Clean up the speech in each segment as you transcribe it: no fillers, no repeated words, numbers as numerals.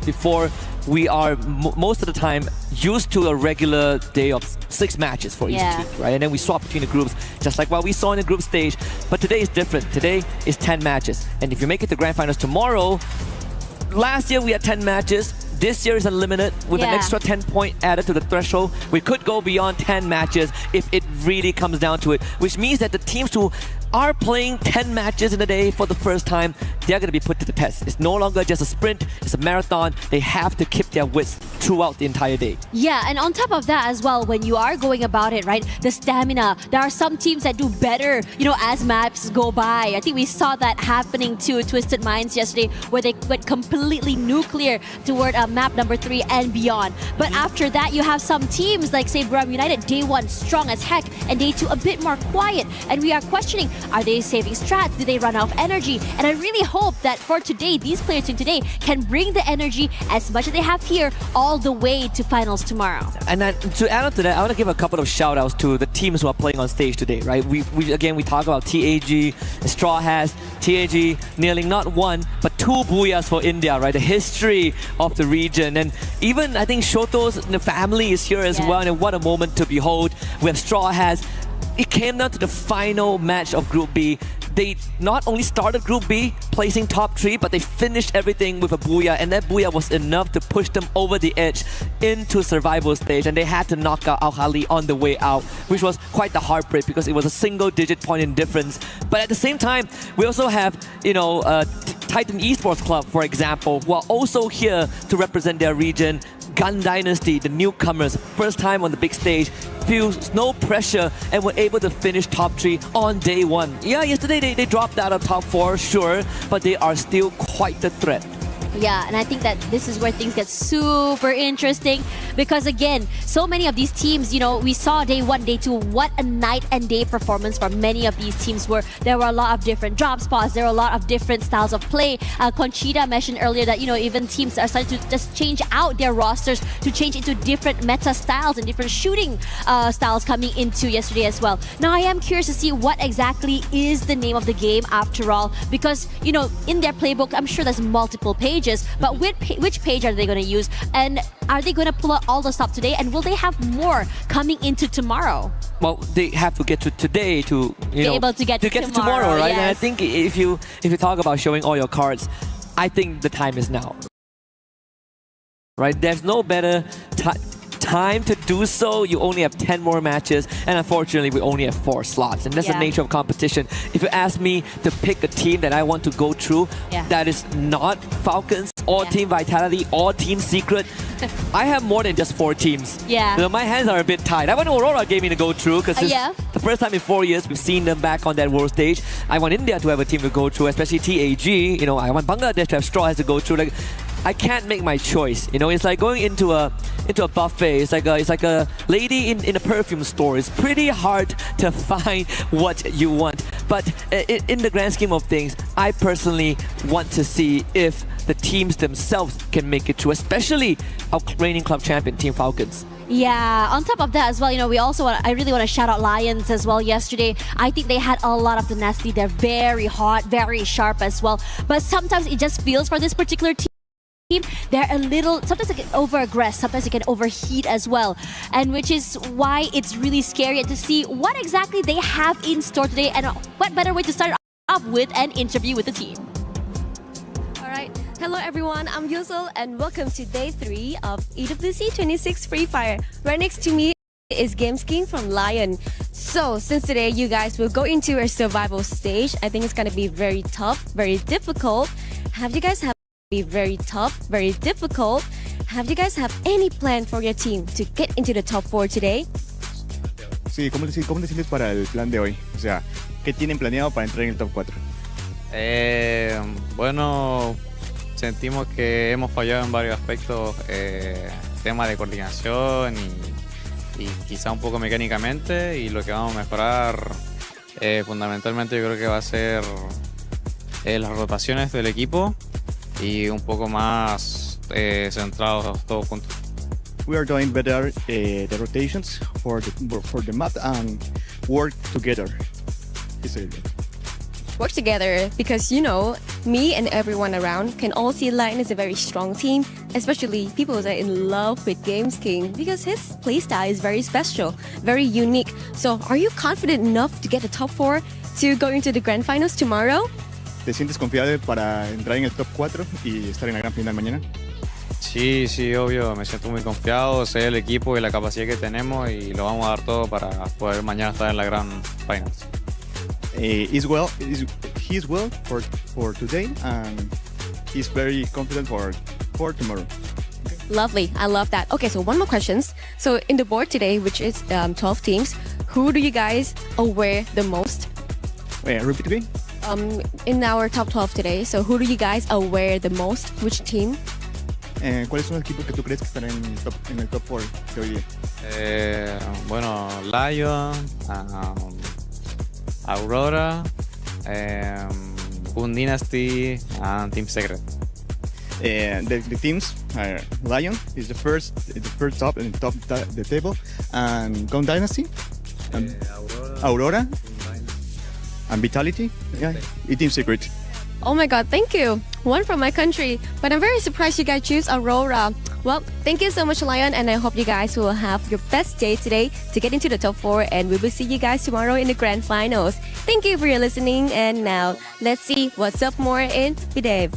before, we are most of the time used to a regular day of 6 matches for each team, right? And then we swap between the groups, just like what we saw in the group stage. But today is different. Today is 10 matches. And if you make it to Grand Finals tomorrow, last year we had 10 matches. This year is unlimited with an extra 10 point added to the threshold. We could go beyond 10 matches if it really comes down to it, which means that the teams who are playing 10 matches in a day for the first time, they're going to be put to the test. It's no longer just a sprint, it's a marathon. They have to keep their wits throughout the entire day. Yeah, and on top of that as well, when you are going about it, right, the stamina, there are some teams that do better, you know, as maps go by. I think we saw that happening to Twisted Minds yesterday, where they went completely nuclear toward map number 3 and beyond. But after that, you have some teams like, say, Bram United, day 1 strong as heck, and day 2 a bit more quiet. And we are questioning, are they saving strats? Do they run out of energy? And I really hope that for today, these players in today can bring the energy as much as they have here all the way to finals tomorrow. And then to add on to that, I want to give a couple of shout outs to the teams who are playing on stage today, right? We talk about TAG, Straw Hats, TAG nailing not 1, but 2 booyahs for India, right? The history of the region. And even I think Shoto's family is here as well. And what a moment to behold. We have Straw Hats. It came down to the final match of Group B. They not only started Group B placing top 3, but they finished everything with a booyah, and that booyah was enough to push them over the edge into survival stage, and they had to knock out Al-Khali on the way out, which was quite the heartbreak because it was a single-digit point in difference. But at the same time, we also have, you know, Titan Esports Club, for example, who are also here to represent their region. Gun Dynasty, the newcomers, first time on the big stage, feels no pressure and were able to finish top 3 on day 1. Yeah, yesterday they dropped out of top 4, sure, but they are still quite the threat. Yeah, and I think that this is where things get super interesting because, again, so many of these teams, you know, we saw day 1, day 2, what a night and day performance for many of these teams were. There were a lot of different drop spots. There were a lot of different styles of play. Conchita mentioned earlier that, you know, even teams are starting to just change out their rosters to change into different meta styles and different shooting styles coming into yesterday as well. Now, I am curious to see what exactly is the name of the game after all because, you know, in their playbook, I'm sure there's multiple pages. But which page are they going to use? And are they going to pull out all the stuff today? And will they have more coming into tomorrow? Well, they have to get to today to be able to get to tomorrow, right? Yes. And I think if you talk about showing all your cards, I think the time is now. Right? There's no better time to do so. You only have 10 more matches, and unfortunately we only have 4 slots, and that's the nature of competition. If you ask me to pick a team that I want to go through that is not Falcons or Team Vitality or Team Secret, I have more than just 4 teams. You know, my hands are a bit tied. I want Aurora Gaming to go through because it's the first time in 4 years we've seen them back on that world stage. I want India to have a team to go through, especially TAG. You know, I want Bangladesh to have Straw Hats to go through. Like, I can't make my choice. You know, it's like going into a buffet. It's like a lady in a perfume store. It's pretty hard to find what you want. But in the grand scheme of things, I personally want to see if the teams themselves can make it through, especially our reigning club champion, Team Falcons. Yeah, on top of that as well, you know, I really want to shout out Lions as well yesterday. I think they had a lot of tenacity. They're very hot, very sharp as well. But sometimes it just feels for this particular team, they're a little, sometimes they get over-aggressed, sometimes they can overheat as well. And which is why it's really scary to see what exactly they have in store today, and what better way to start off with an interview with the team. Alright, hello everyone, I'm Yusel and welcome to day 3 of EWC 26 Free Fire. Right next to me is Games King from Lion. So since today you guys will go into a survival stage, I think it's gonna be very tough, very difficult. Have you guys very tough, very difficult. Have you guys have any plan for your team to get into the top 4 today? Sí, ¿cómo decirles para el plan de hoy? O sea, ¿qué tienen planeado para entrar en el top 4? Bueno, sentimos que hemos fallado en varios aspectos, tema de coordinación y quizá un poco mecánicamente, y lo que vamos a mejorar fundamentalmente yo creo que va a ser las rotaciones del equipo y un poco más centrados todos juntos. We are doing better the rotations for the map and work together. work together because, you know, me and everyone around can all see Lion is a very strong team, especially people that are in love with Games King because his playstyle is very special, very unique. So are you confident enough to get the top 4 to go into the grand finals tomorrow? ¿Te sientes confiable para entrar en el top 4 y estar en la gran final mañana? Sí, sí, obvio, me siento muy confiado, sé el equipo y la capacidad que tenemos y lo vamos a dar todo para poder mañana estar en la gran finals. He's well for today and he's very confident for tomorrow. Lovely, I love that. Okay, so one more questions. So in the board today, which is 12 teams, who do you guys aware the most? Wait, repeat again? In our top 12 today, so who do you guys aware the most? Which team? ¿Cuáles son los equipos que tú crees que están en el top 4 de hoy día? Bueno, Lion, Aurora, Boon Dynasty, and Team Secret. The teams are Lion is the first top in the table, and Gone Dynasty, Aurora, and Vitality, yeah, and Team Secret. Oh my god, thank you. One from my country, but I'm very surprised you guys choose Aurora. Well, thank you so much, Lion, and I hope you guys will have your best day today to get into the top 4, and we will see you guys tomorrow in the grand finals. Thank you for your listening, and now let's see what's up more in Videv.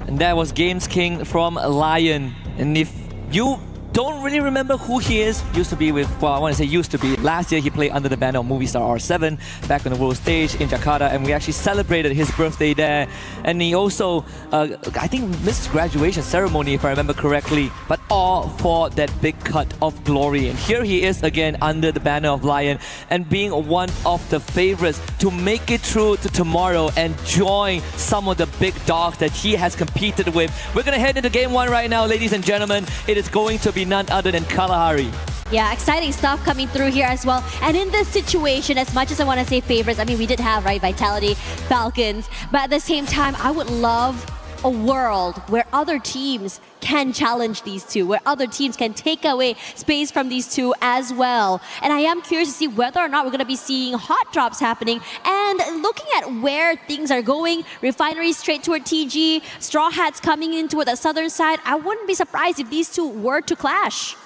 And that was Games King from Lion. And if you don't really remember who he is, used to be with, well, I want to say used to be. Last year he played under the banner of Movistar R7 back on the world stage in Jakarta, and we actually celebrated his birthday there. And he also, I think, missed his graduation ceremony, if I remember correctly, but all for that big cut of glory. And here he is again under the banner of Lion and being one of the favorites to make it through to tomorrow and join some of the big dogs that he has competed with. We're going to head into game 1 right now, ladies and gentlemen. It is going to be none other than Kalahari. Yeah, exciting stuff coming through here as well. And in this situation, as much as I want to say favorites, I mean, we did have, right, Vitality, Falcons, but at the same time, I would love a world where other teams can challenge these two, where other teams can take away space from these two as well. And I am curious to see whether or not we're going to be seeing hot drops happening. And looking at where things are going, Refinery straight toward TG, Straw Hats coming in toward the southern side, I wouldn't be surprised if these two were to clash.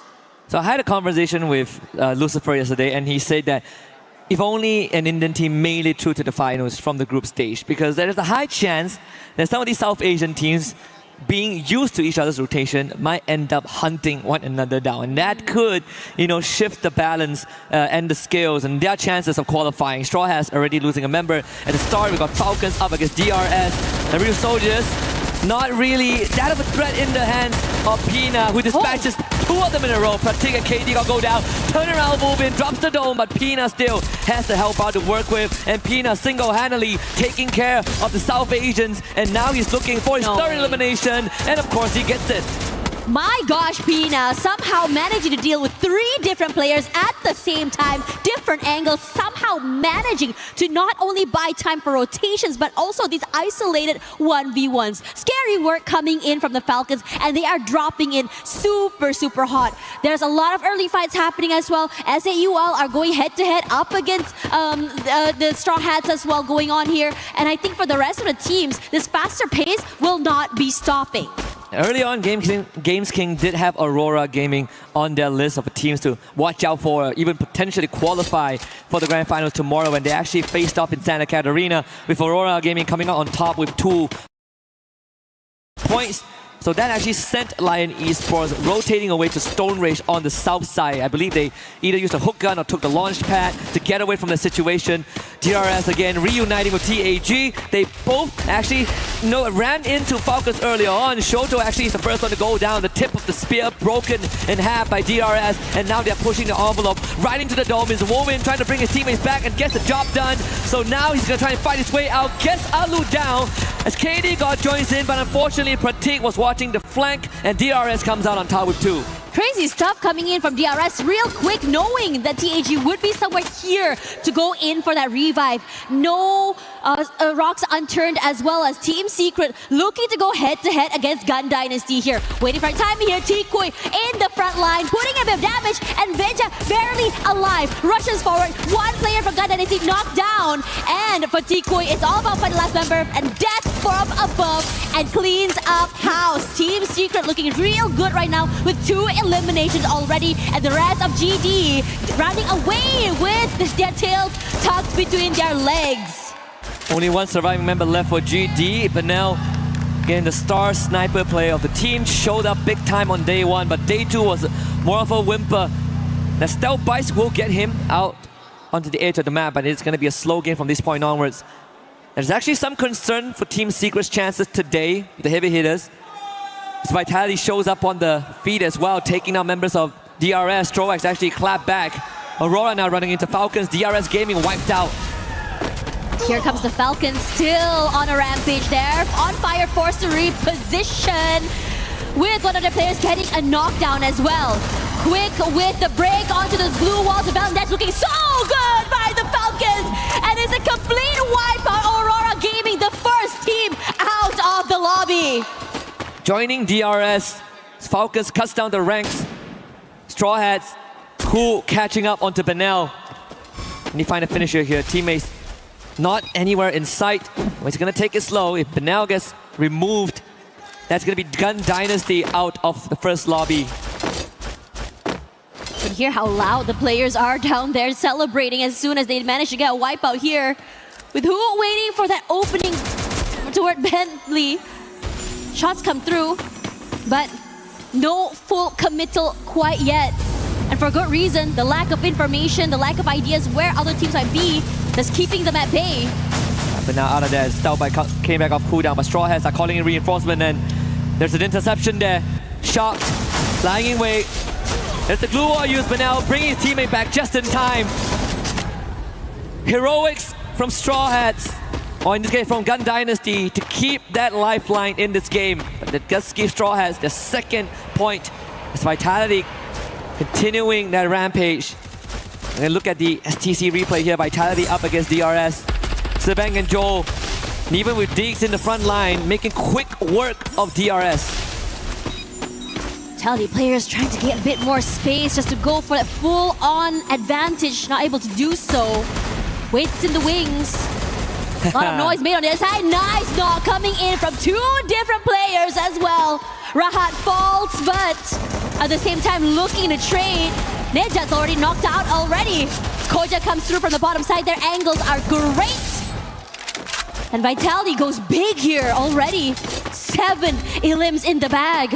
So I had a conversation with Lucifer yesterday, and he said that if only an Indian team made it through to the finals from the group stage, because there is a high chance that some of these South Asian teams, being used to each other's rotation, might end up hunting one another down. And that could, you know, shift the balance and the scales and their chances of qualifying. Straw has already losing a member. At the start, we got Falcons up against DRS. The Real Soldiers, not really that of a threat in the hands of Pina, who dispatches two of them in a row. Pratik and KD got go down. Turnaround move in, drops the dome, but Pina still has the help out to work with. And Pina single-handedly taking care of the South Asians. And now he's looking for his third elimination. And of course, he gets it. My gosh, Pina somehow managing to deal with 3 different players at the same time, different angles, somehow managing to not only buy time for rotations, but also these isolated 1v1s. Scary work coming in from the Falcons, and they are dropping in super, super hot. There's a lot of early fights happening as well. SAUL are going head-to-head up against the Straw Hats as well going on here. And I think for the rest of the teams, this faster pace will not be stopping. Early on, Games King did have Aurora Gaming on their list of teams to watch out for, even potentially qualify for the grand finals tomorrow, when they actually faced off in Santa Catarina, with Aurora Gaming coming out on top with 2 points. So that actually sent Lion Esports rotating away to Stone Rage on the south side. I believe they either used a hook gun or took the launch pad to get away from the situation. DRS again reuniting with TAG. They both actually ran into Falcons earlier on. Shoto actually is the first one to go down. The tip of the spear broken in half by DRS. And now they're pushing the envelope right into the dome. Is Woman trying to bring his teammates back and gets the job done. So now he's going to try and fight his way out. Gets Alu down as KD joins in, but unfortunately Pratik was watching the flank, and DRS comes out on top with 2. Crazy stuff coming in from DRS real quick, knowing that TAG would be somewhere here to go in for that revive. No rocks unturned, as well as Team Secret looking to go head-to-head against Gun Dynasty here. Waiting for time here, Tikoy in the front line, putting a bit of damage, and Veja barely alive. Rushes forward, one player from Gun Dynasty knocked down, and for Tikoy, it's all about finding the last member and death from above, and cleans up house. Team Secret looking real good right now with 2 eliminations already, and the rest of GD running away with their tails tucked between their legs. Only one surviving member left for GD, but now again the star sniper player of the team showed up big time on day 1, but day 2 was more of a whimper. The stealth bites will get him out onto the edge of the map, but it's going to be a slow game from this point onwards. There's actually some concern for Team Secret's chances today, the heavy hitters. As Vitality shows up on the feed as well, taking out members of DRS. Stroax actually clapped back. Aurora now running into Falcons. DRS Gaming wiped out. Here comes the Falcons, still on a rampage there. On fire, forced to reposition, with one of their players getting a knockdown as well. Quick with the break onto those blue walls. The Valentine looking so good by the Falcons, and it's a complete wipe out. Aurora Gaming, the first team out of the lobby. Joining DRS, Falcons cuts down the ranks. Straw Hats, cool, catching up onto Benel. And you find a finisher here. Teammates not anywhere in sight. Well, he's gonna take it slow. If Benel gets removed, that's gonna be Gun Dynasty out of the first lobby. You can hear how loud the players are down there celebrating as soon as they manage to get a wipeout here. With who waiting for that opening toward Bentley. Shots come through, but no full committal quite yet. And for good reason, the lack of information, the lack of ideas where other teams might be, that's keeping them at bay. But now out of there, Stealth Bite came back off cooldown, but Straw Hats are calling in reinforcement, and there's an interception there. Shocked, lying in wait. There's the glue wall used, but now bringing his teammate back just in time. Heroics from Straw Hats, or in this case from Gun Dynasty, to keep that lifeline in this game. But that just gives Straw Hats the second point. As Vitality continuing that rampage. And look at the STC replay here. Vitality up against DRS. Sebang and Joel, and even with Deeks in the front line, making quick work of DRS. Vitality players trying to get a bit more space just to go for that full-on advantage, not able to do so. Waits in the wings. A lot of noise made on the other side. Nice knock coming in from 2 different players as well. Rahat falls, but at the same time looking to trade. Nejat's already knocked out already. Koja comes through from the bottom side. Their angles are great. And Vitality goes big here already. 7 elims in the bag.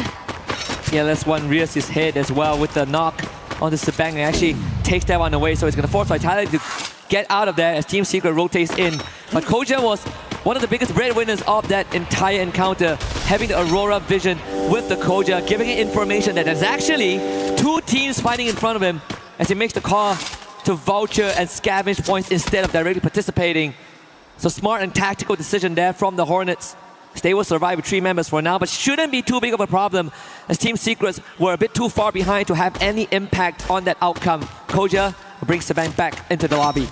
Yeah, that's one rears his head as well with the knock onto Sebang, and actually takes that one away. So it's going to force Vitality to get out of there as Team Secret rotates in. But Koja was one of the biggest breadwinners of that entire encounter, having the Aurora vision with the Koja, giving it information that there's actually 2 teams fighting in front of him as he makes the call to vulture and scavenge points instead of directly participating. So smart and tactical decision there from the Hornets. They will survive with 3 members for now, but shouldn't be too big of a problem as Team Secrets were a bit too far behind to have any impact on that outcome. Koja brings Sebang back into the lobby.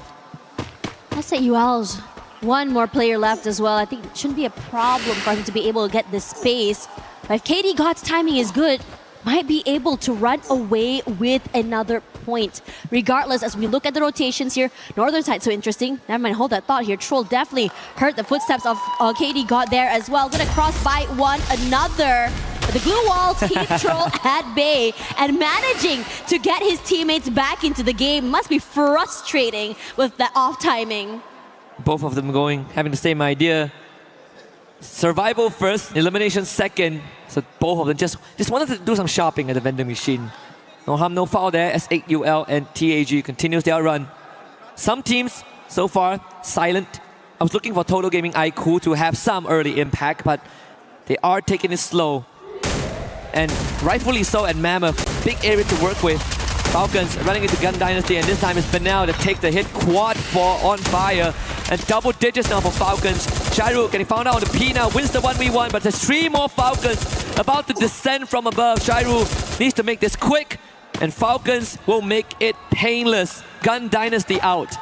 Let's say UL's 1 more player left as well. I think it shouldn't be a problem for him to be able to get this space. But if KD God's timing is good, might be able to run away with another point. Regardless, as we look at the rotations here, Northern side so interesting. Never mind, hold that thought here. Troll definitely heard the footsteps of KD God there as well. Gonna cross by one another. But the glue walls keep Troll at bay, and managing to get his teammates back into the game must be frustrating with that off timing. Both of them having the same idea. Survival first, elimination second. So both of them just wanted to do some shopping at the vending machine. No harm, no foul there. S8UL and TAG continues their run. Some teams so far silent. I was looking for Total Gaming IQ to have some early impact, but they are taking it slow. And rightfully so at Mammoth. Big area to work with. Falcons running into Gun Dynasty, and this time it's Benel to take the hit. Quad 4 on fire. And double digits now for Falcons. Shairu getting found out on the P now, wins the 1v1, but there's 3 more Falcons about to descend from above. Shairu needs to make this quick, and Falcons will make it painless. Gun Dynasty out.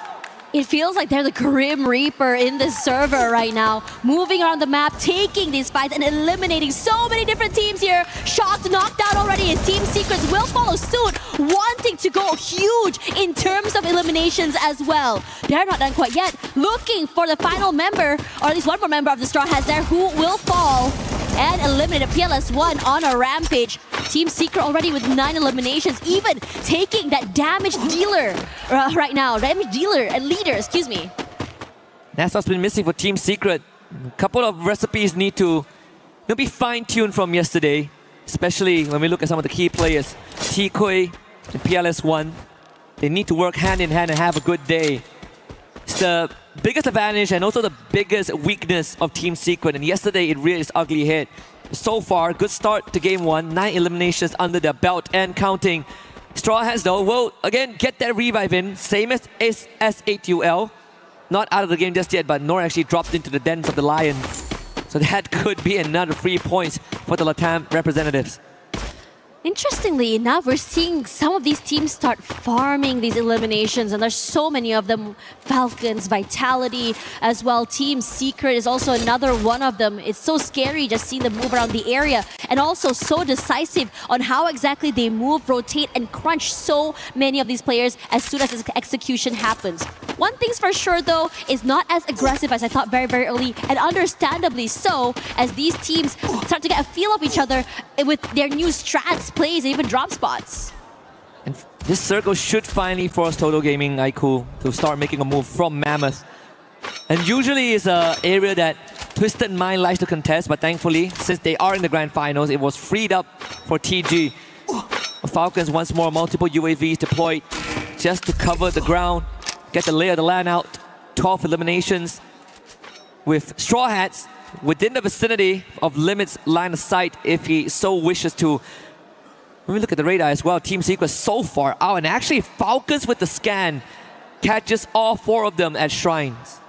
It feels like they're the Grim Reaper in this server right now. Moving around the map, taking these fights and eliminating so many different teams here. Shocked, knocked out already. His Team Secrets will follow suit, wanting to go huge in terms of eliminations as well. They're not done quite yet. Looking for the final member, or at least one more member of the Straw Hats there, who will fall and eliminate a PLS1 on a rampage. Team Secret already with 9 eliminations, even taking that damage dealer right now. Damage dealer and leader, excuse me. That's what's been missing for Team Secret. A couple of recipes need to be fine-tuned from yesterday, especially when we look at some of the key players. T-Kui and PLS1. They need to work hand in hand and have a good day. It's the biggest advantage and also the biggest weakness of Team Secret, and yesterday it reared its ugly head. So far, good start to game 1, 9 eliminations under their belt and counting. Straw Hats though will again get that revive in, same as S8UL. Not out of the game just yet, but nor actually dropped into the dens of the Lion. So that could be another 3 points for the LATAM representatives. Interestingly enough, we're seeing some of these teams start farming these eliminations, and there's so many of them. Falcons, Vitality as well. Team Secret is also another one of them. It's so scary just seeing them move around the area, and also so decisive on how exactly they move, rotate, and crunch so many of these players as soon as this execution happens. One thing's for sure though, is not as aggressive as I thought very, very early, and understandably so, as these teams start to get a feel of each other with their new strats, plays, and even drop spots. And this circle should finally force Total Gaming Aiku to start making a move from Mammoth. And usually it's an area that Twisted Mind likes to contest, but thankfully, since they are in the grand finals, it was freed up for TG. Falcons once more, multiple UAVs deployed just to cover the ground, get the lay of the land out. 12 eliminations with Straw Hats within the vicinity of Limit's line of sight if he so wishes to. When we look at the radar as well, Team Secret so far out, and actually Falcons with the scan catches all 4 of them at shrines.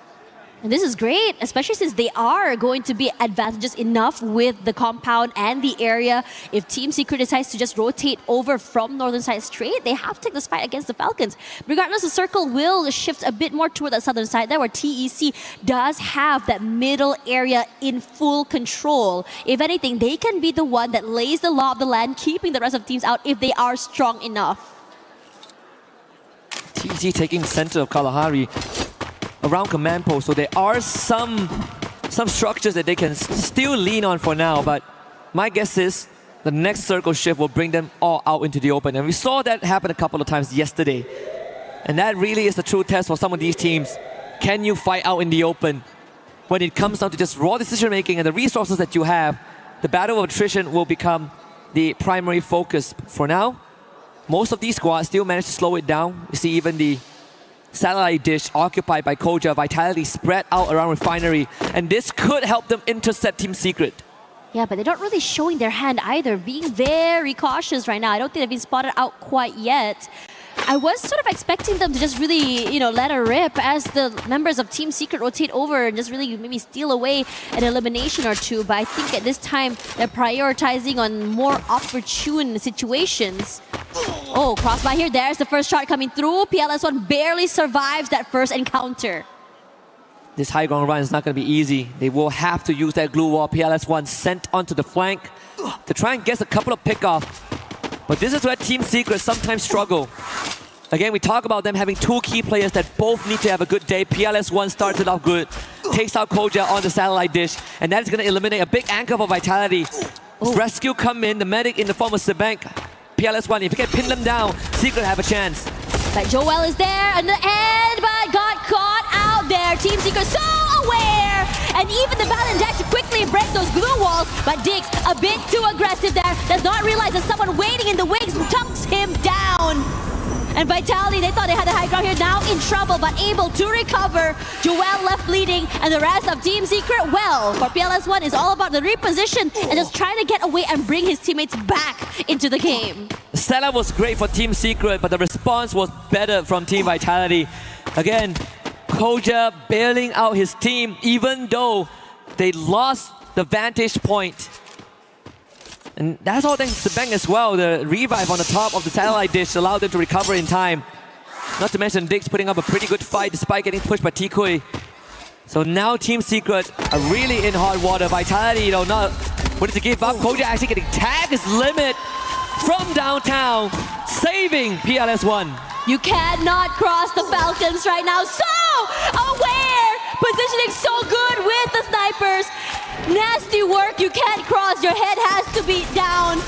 And this is great, especially since they are going to be advantageous enough with the compound and the area. If Team Secret decides to just rotate over from northern side straight, they have to take this fight against the Falcons. Regardless, the circle will shift a bit more toward that southern side there, where TEC does have that middle area in full control. If anything, they can be the one that lays the law of the land, keeping the rest of teams out if they are strong enough. TEC taking the center of Kalahari around command post, so there are some structures that they can still lean on for now, but my guess is the next circle shift will bring them all out into the open, and we saw that happen a couple of times yesterday. And that really is the true test for some of these teams. Can you fight out in the open? When it comes down to just raw decision making and the resources that you have, the battle of attrition will become the primary focus. For now, most of these squads still manage to slow it down. You see even the satellite dish occupied by Koja, Vitality spread out around Refinery, and this could help them intercept Team Secret. Yeah, but they're not really showing their hand either, being very cautious right now. I don't think they've been spotted out quite yet. I was sort of expecting them to just really, let her rip as the members of Team Secret rotate over and just really maybe steal away an elimination or two. But I think at this time, they're prioritizing on more opportune situations. Oh, crossby here. There's the first shot coming through. PLS1 barely survives that first encounter. This high ground run is not going to be easy. They will have to use that glue wall. PLS1 sent onto the flank to try and get a couple of pickoff. But this is where Team Secret sometimes struggle. Again, we talk about them having 2 key players that both need to have a good day. PLS1 starts it off good, takes out Koja on the satellite dish, and that is going to eliminate a big anchor for Vitality. Rescue come in, the medic in the form of Sebank. PLS1, if you can pin them down, Secret have a chance. But Joel is there on the end, but got caught out there. Team Secret so aware, and even the Valiant dash to quickly break those glue walls, but Diggs a bit too aggressive there. Does not realize there's someone waiting in the wings, chunks him down. And Vitality, they thought they had the high ground here, now in trouble, but able to recover. Joel left bleeding, and the rest of Team Secret, well, for PLS1 is all about the reposition and just trying to get away and bring his teammates back into the game. The setup was great for Team Secret, but the response was better from Team Vitality. Again, Koja bailing out his team even though they lost the vantage point. And that's all thanks to Bang as well. The revive on the top of the satellite dish allowed them to recover in time. Not to mention Dix putting up a pretty good fight despite getting pushed by Tikui. So now Team Secret are really in hot water. Vitality, not willing to give up. Koja actually getting tagged his limit from downtown, saving PLS1. You cannot cross the Falcons right now. So aware! Positioning so good with the snipers. Nasty work, you can't cross. Your head has to be down.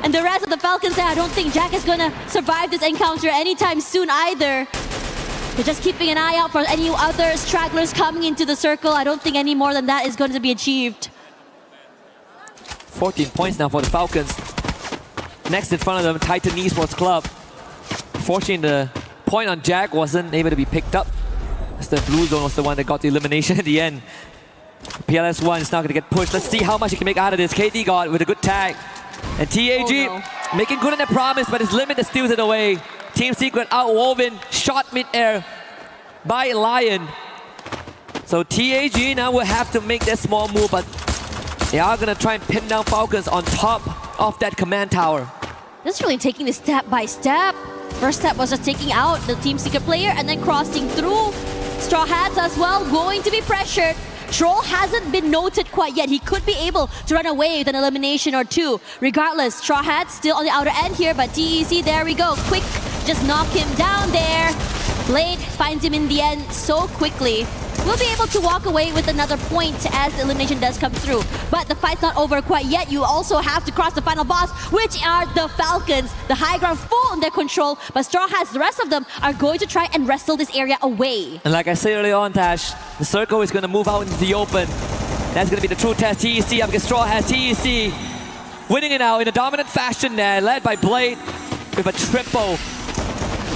And the rest of the Falcons, I don't think Jack is gonna survive this encounter anytime soon either. They're just keeping an eye out for any other stragglers coming into the circle. I don't think any more than that is going to be achieved. 14 points now for the Falcons. Next in front of them, Titan Esports Club. Fortunately, the point on Jack wasn't able to be picked up, as the blue zone was the one that got the elimination at the end. PLS1 is now going to get pushed. Let's see how much he can make out of this. KD got with a good tag. And TAG making good on their promise, but his limit that steals it away. Team Secret outwoven, shot mid-air by Lion. So TAG now will have to make that small move, but they are going to try and pin down Falcons on top of that command tower. Just really taking this step by step. First step was just taking out the Team Secret player and then crossing through. Straw Hats as well, going to be pressured. Troll hasn't been noted quite yet. He could be able to run away with an elimination or two. Regardless, Straw Hats still on the outer end here, but TEC, there we go. Quick, just knock him down there. Blade finds him in the end so quickly. We'll be able to walk away with another point as the elimination does come through. But the fight's not over quite yet. You also have to cross the final boss, which are the Falcons. The high ground full in their control, but Straw Hats, the rest of them, are going to try and wrestle this area away. And like I said earlier on, Tash, the circle is going to move out into the open. That's going to be the true test. TEC up against Straw Hats. TEC winning it out in a dominant fashion there, led by Blade with a triple.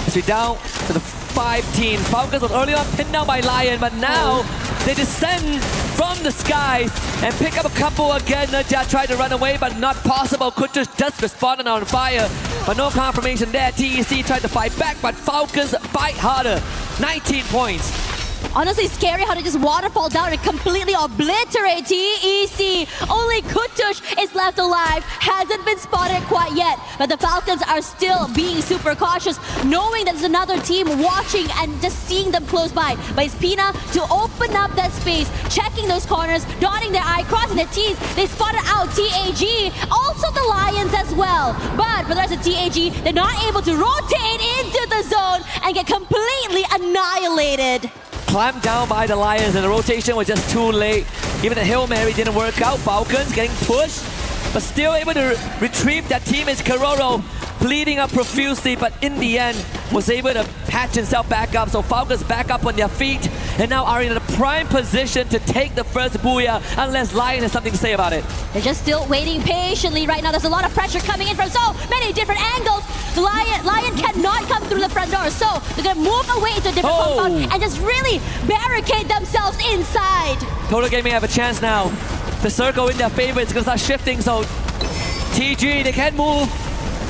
As we down to the 5 teams. Falcons was early on pinned down by Lion, but now they descend from the skies and pick up a couple again. Najat tried to run away, but not possible. Kutush just responded on fire, but no confirmation there. TEC tried to fight back, but Falcons fight harder. 19 points. Honestly, scary how they just waterfall down and completely obliterate TEC. Only Kutush is left alive. Hasn't been spotted quite yet. But the Falcons are still being super cautious, knowing that there's another team watching and just seeing them close by. But it's Pina to open up that space, checking those corners, dotting their eye, crossing their T's. They spotted out TAG, also the Lions as well. But for the rest of TAG, they're not able to rotate into the zone and get completely annihilated. Clamped down by the Lions, and the rotation was just too late. Even the Hail Mary didn't work out. Falcons getting pushed, but still able to retrieve that teammate's Karoro, bleeding up profusely, but in the end was able to patch himself back up. So Falcons back up on their feet and now are in a prime position to take the first booyah, unless Lion has something to say about it. They're just still waiting patiently right now. There's a lot of pressure coming in from so many different angles. The Lion cannot come through the front door, so they're gonna move away to a different compound and just really barricade themselves inside. Total Gaming have a chance now. The circle in their favor is gonna start shifting, so TG, they can move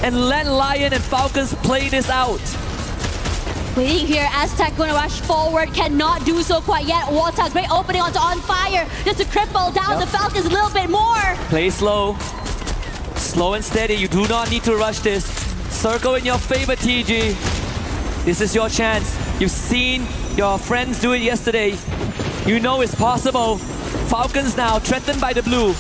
and let Lion and Falcons play this out. Waiting here, Aztec gonna rush forward, cannot do so quite yet. Wota, great opening onto On Fire, just to cripple down the Falcons a little bit more. Play slow. Slow and steady, you do not need to rush this. Circle in your favor, TG. This is your chance. You've seen your friends do it yesterday. You know it's possible. Falcons now threatened by the blue.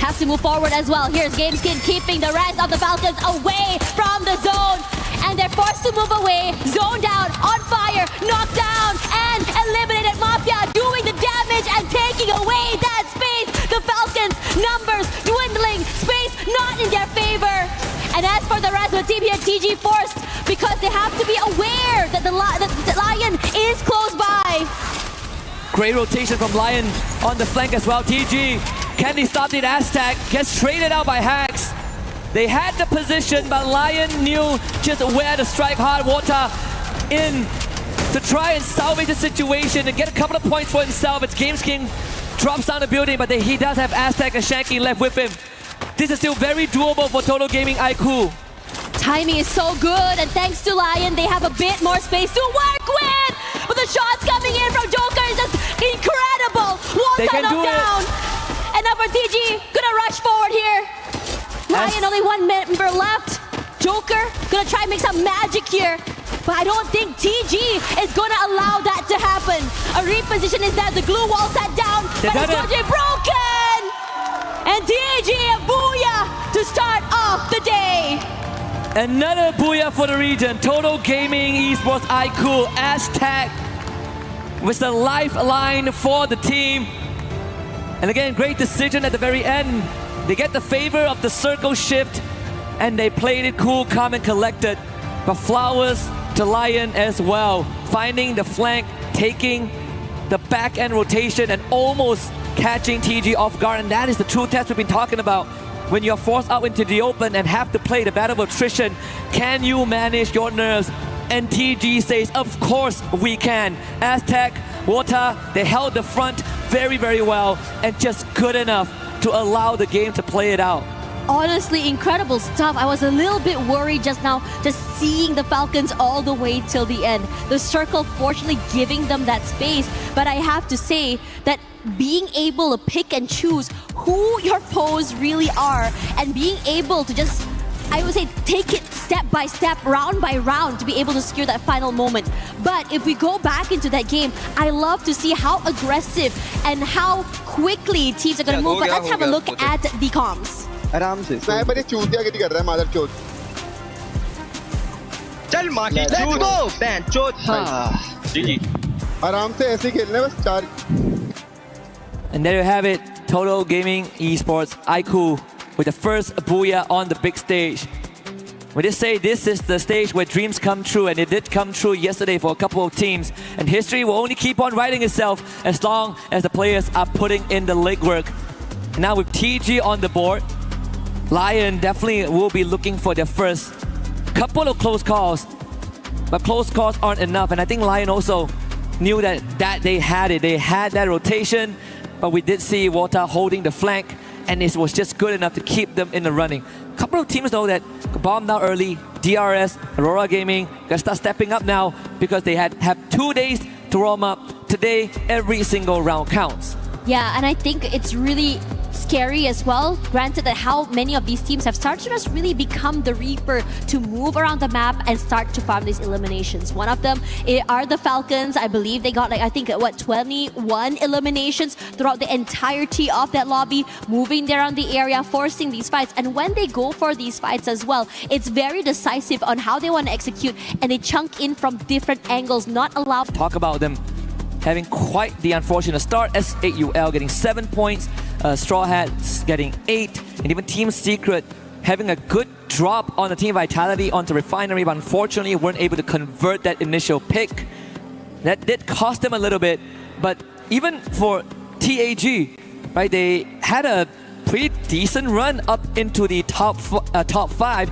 Have to move forward as well. Here's Gameskin keeping the rest of the Falcons away from the zone. And they're forced to move away. Zoned out, On Fire, knocked down, and eliminated Mafia, doing the damage and taking away that space. The Falcons, numbers dwindling, space not in their favor. And as for the rest of the team here, TG forced because they have to be aware that the Lion is close by. Great rotation from Lion on the flank as well. TG, can they stop the Aztec? Gets traded out by Hacks. They had the position, but Lion knew just where to strike hard. Water in to try and salvage the situation and get a couple of points for himself. It's Games King drops down the building, but he does have Aztec and Shanky left with him. This is still very doable for Total Gaming IQ. Timing is so good, and thanks to Lion, they have a bit more space to work with. but the shots coming in from Joker is just incredible. They can do knocked it. down. And now for TG, gonna rush forward here. Lion only one member left. Joker gonna try and make some magic here. But I don't think TG is gonna allow that to happen. A reposition is there, the glue wall set down, They but it's done going to be broken! And TG, a booyah to start off the day. Another booyah for the region. Total Gaming Esports iQOO Aztec with the lifeline for the team. And again, great decision at the very end. They get the favor of the circle shift and they played it cool, calm and collected. But flowers to Lion as well, finding the flank, taking the back end rotation and almost catching TG off guard. And that is the true test we've been talking about. When you're forced out into the open and have to play the battle of attrition, can you manage your nerves? And TG says, of course we can. Aztec, Wota, they held the front very, very well and just good enough to allow the game to play it out. Honestly, incredible stuff. I was a little bit worried just now, just seeing the Falcons all the way till the end. The circle fortunately giving them that space, but I have to say that being able to pick and choose who your foes really are and being able to just, I would say, take it step by step, round by round to be able to secure that final moment. But if we go back into that game, I love to see how aggressive and how quickly teams are going to move. But let's have a look at the comms. आराम से sniper एक चूतिया गिरी कर रहा है मादर चोद चल माँ की चूत पैन चोत जी आराम से ऐसे ही खेलने बस चार And there you have it, Total Gaming Esports iQOO with the first booyah on the big stage. We just say this is the stage where dreams come true, and it did come true yesterday for a couple of teams. And history will only keep on writing itself as long as the players are putting in the legwork. Now with TG on the board, Lion definitely will be looking for their first couple of close calls, but close calls aren't enough. And I think Lion also knew that they had it. They had that rotation, but we did see Wota holding the flank, and it was just good enough to keep them in the running. A couple of teams know that bombed out early. DRS, Aurora Gaming, gotta start stepping up now because they have 2 days to warm up. Today, every single round counts. Yeah, and I think it's really scary as well, granted that how many of these teams have started to just really become the Reaper to move around the map and start to farm these eliminations. One of them are the Falcons. I believe they got 21 eliminations throughout the entirety of that lobby, moving there around the area, forcing these fights. And when they go for these fights as well, it's very decisive on how they want to execute, and they chunk in from different angles, not allow. Talk about them having quite the unfortunate start. S8UL getting 7 points, Straw Hats getting 8, and even Team Secret having a good drop on the Team Vitality onto Refinery, but unfortunately weren't able to convert that initial pick. That did cost them a little bit, but even for TAG, right, they had a pretty decent run up into the top 5,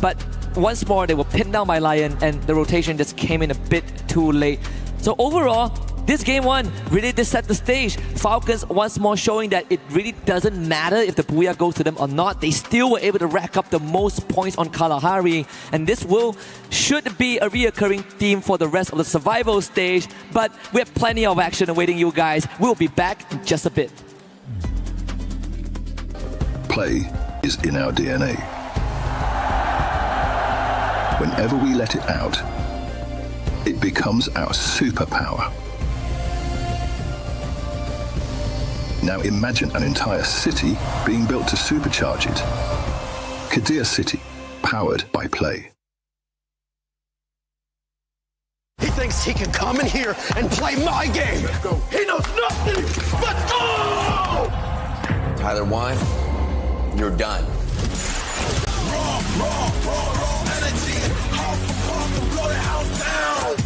but once more they were pinned down by Lion, and the rotation just came in a bit too late. So overall, this game one really did set the stage. Falcons once more showing that it really doesn't matter if the booyah goes to them or not. They still were able to rack up the most points on Kalahari. And this should be a reoccurring theme for the rest of the survival stage. But we have plenty of action awaiting you guys. We'll be back in just a bit. Play is in our DNA. Whenever we let it out, it becomes our superpower. Now imagine an entire city being built to supercharge it. Kadir City, powered by Play. He thinks he can come in here and play my game. He knows nothing but go! Tyler Wine, you're done. Raw energy, house to blow the house down.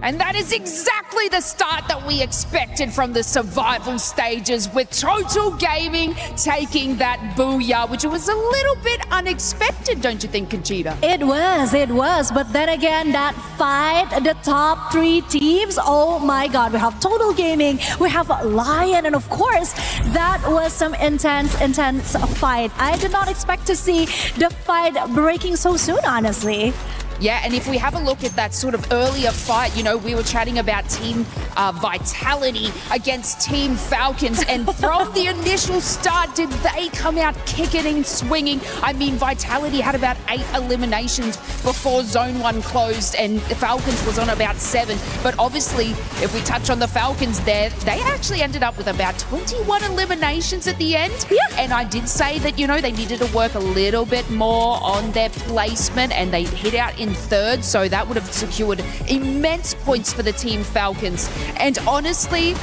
And that is exactly the start that we expected from the survival stages, with Total Gaming taking that booyah, which was a little bit unexpected, don't you think, Conchita? It was. But then again, that fight, the top 3 teams, oh my God, we have Total Gaming, we have Lion, and of course, that was some intense fight. I did not expect to see the fight breaking so soon, honestly. Yeah, and if we have a look at that sort of earlier fight, you know, we were chatting about Team Vitality against Team Falcons, and from the initial start, did they come out kicking and swinging? I mean, Vitality had about 8 eliminations before Zone 1 closed, and the Falcons was on about 7. But obviously, if we touch on the Falcons there, they actually ended up with about 21 eliminations at the end. Yeah. And I did say that, you know, they needed to work a little bit more on their placement, and they hit out in 3rd, so that would have secured immense points for the Team Falcons. And honestly,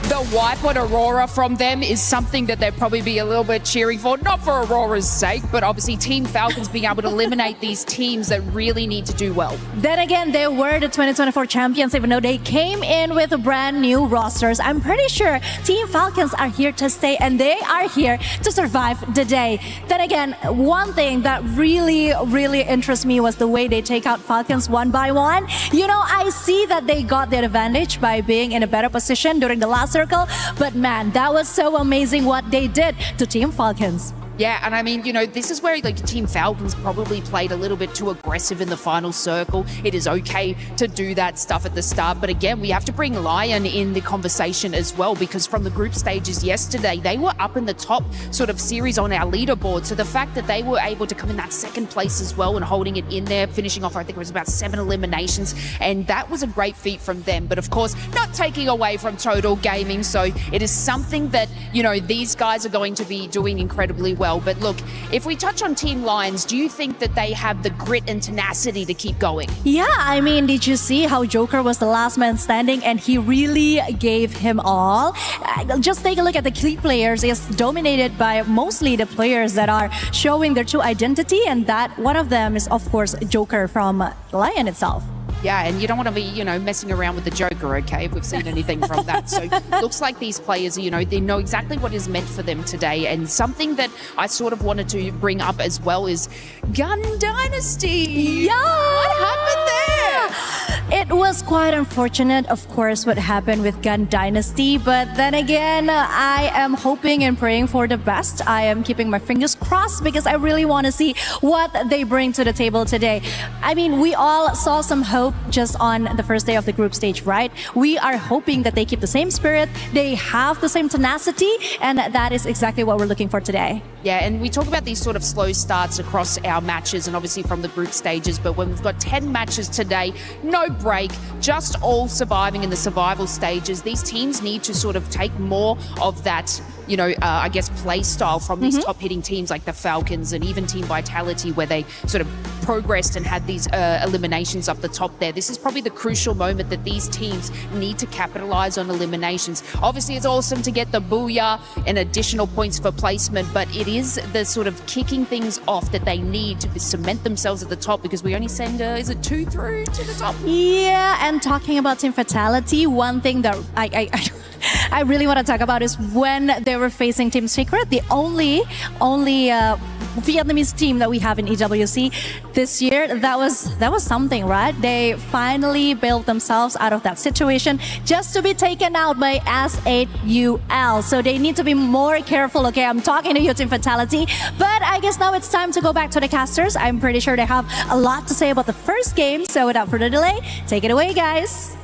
the wipe on Aurora from them is something that they'd probably be a little bit cheering for, not for Aurora's sake, but obviously Team Falcons being able to eliminate these teams that really need to do well. Then again, they were the 2024 champions, even though they came in with brand new rosters. I'm pretty sure Team Falcons are here to stay, and they are here to survive the day. Then again, one thing that really interests me was the way they take out Falcons one by one. You know, I see that they got the advantage by being in a better position during the last circle, but man, that was so amazing what they did to Team Falcons. Yeah, and I mean, you know, this is where like Team Falcons probably played a little bit too aggressive in the final circle. It is okay to do that stuff at the start, but again, we have to bring Lion in the conversation as well, because from the group stages yesterday, they were up in the top sort of series on our leaderboard. So the fact that they were able to come in that 2nd place as well and holding it in there, finishing off, I think it was about 7 eliminations, and that was a great feat from them. But of course, not taking away from Total Gaming. So it is something that, you know, these guys are going to be doing incredibly well. But look, if we touch on Team Lions, do you think that they have the grit and tenacity to keep going? Yeah, I mean, did you see how Joker was the last man standing and he really gave him all? Just take a look at the key players. It's dominated by mostly the players that are showing their true identity, and that one of them is, of course, Joker from Lion itself. Yeah, and you don't want to be, you know, messing around with the Joker, okay, if we've seen anything from that. So looks like these players, you know, they know exactly what is meant for them today. And something that I sort of wanted to bring up as well is Gun Dynasty. Yeah! What happened there? It was quite unfortunate, of course, what happened with Gun Dynasty. But then again, I am hoping and praying for the best. I am keeping my fingers crossed because I really want to see what they bring to the table today. I mean, we all saw some hope just on the first day of the group stage, right? We are hoping that they keep the same spirit, they have the same tenacity, and that is exactly what we're looking for today. Yeah, and we talk about these sort of slow starts across our matches and obviously from the group stages, but when we've got 10 matches today, no break, just all surviving in the survival stages, these teams need to sort of take more of that, you know, I guess play style from these top hitting teams like the Falcons and even Team Vitality, where they sort of progressed and had these eliminations up the top there. This is probably the crucial moment that these teams need to capitalize on eliminations. Obviously, it's awesome to get the booyah and additional points for placement, but it is the sort of kicking things off that they need to cement themselves at the top, because we only send, is it 2 through to the top? Yeah, and talking about Team Vitality, one thing that I really want to talk about is when they were facing Team Secret, the only Vietnamese team that we have in EWC this year. That was something, right? They finally built themselves out of that situation just to be taken out by S8UL. So they need to be more careful. Okay, I'm talking to you, Team Vitality, but I guess now it's time to go back to the casters. I'm pretty sure they have a lot to say about the first game. So without further delay, take it away, guys.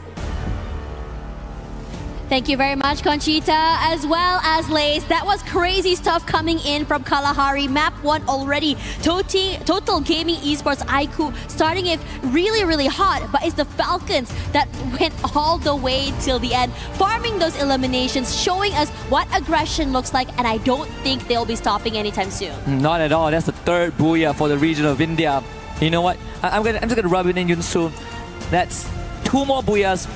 Thank you very much, Conchita, as well as Lace. That was crazy stuff coming in from Kalahari. Map 1 already. Total Gaming Esports IQ starting it really hot, but it's the Falcons that went all the way till the end, farming those eliminations, showing us what aggression looks like, and I don't think they'll be stopping anytime soon. Not at all. That's the 3rd booyah for the region of India. You know what? I'm just gonna rub it in, Yunsu. That's 2 more booyahs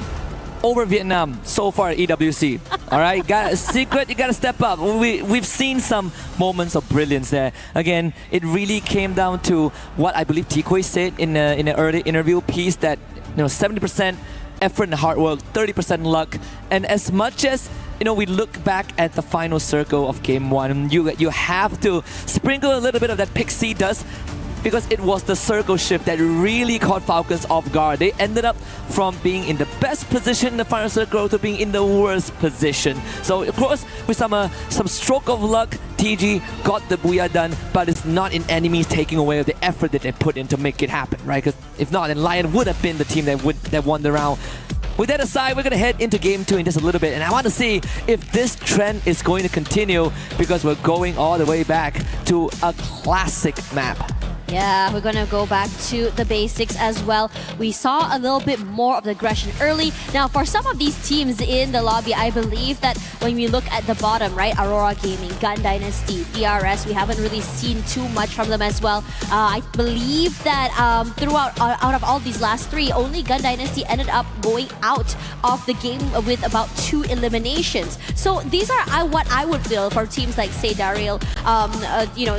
over Vietnam so far at EWC. All right, Secret, you gotta step up. We've seen some moments of brilliance there. Again, it really came down to what I believe Tikoi said in an early interview piece, that 70% effort and hard work, 30% luck. And as much as we look back at the final circle of Game 1, you have to sprinkle a little bit of that pixie dust because it was the circle shift that really caught Falcons off guard. They ended up from being in the best position in the final circle to being in the worst position. So of course, with some stroke of luck, TG got the booyah done, but it's not in any means taking away the effort that they put in to make it happen, right? Because if not, then Lion would have been the team that won the round. With that aside, we're going to head into game 2 in just a little bit, and I want to see if this trend is going to continue, because we're going all the way back to a classic map. Yeah, we're gonna go back to the basics as well. We saw a little bit more of the aggression early. Now, for some of these teams in the lobby, I believe that when we look at the bottom, right, Aurora Gaming, Gun Dynasty, DRS, we haven't really seen too much from them as well. I believe that throughout out of all these last 3, only Gun Dynasty ended up going out of the game with about 2 eliminations. So these are what I would feel for teams like, say, Daryl,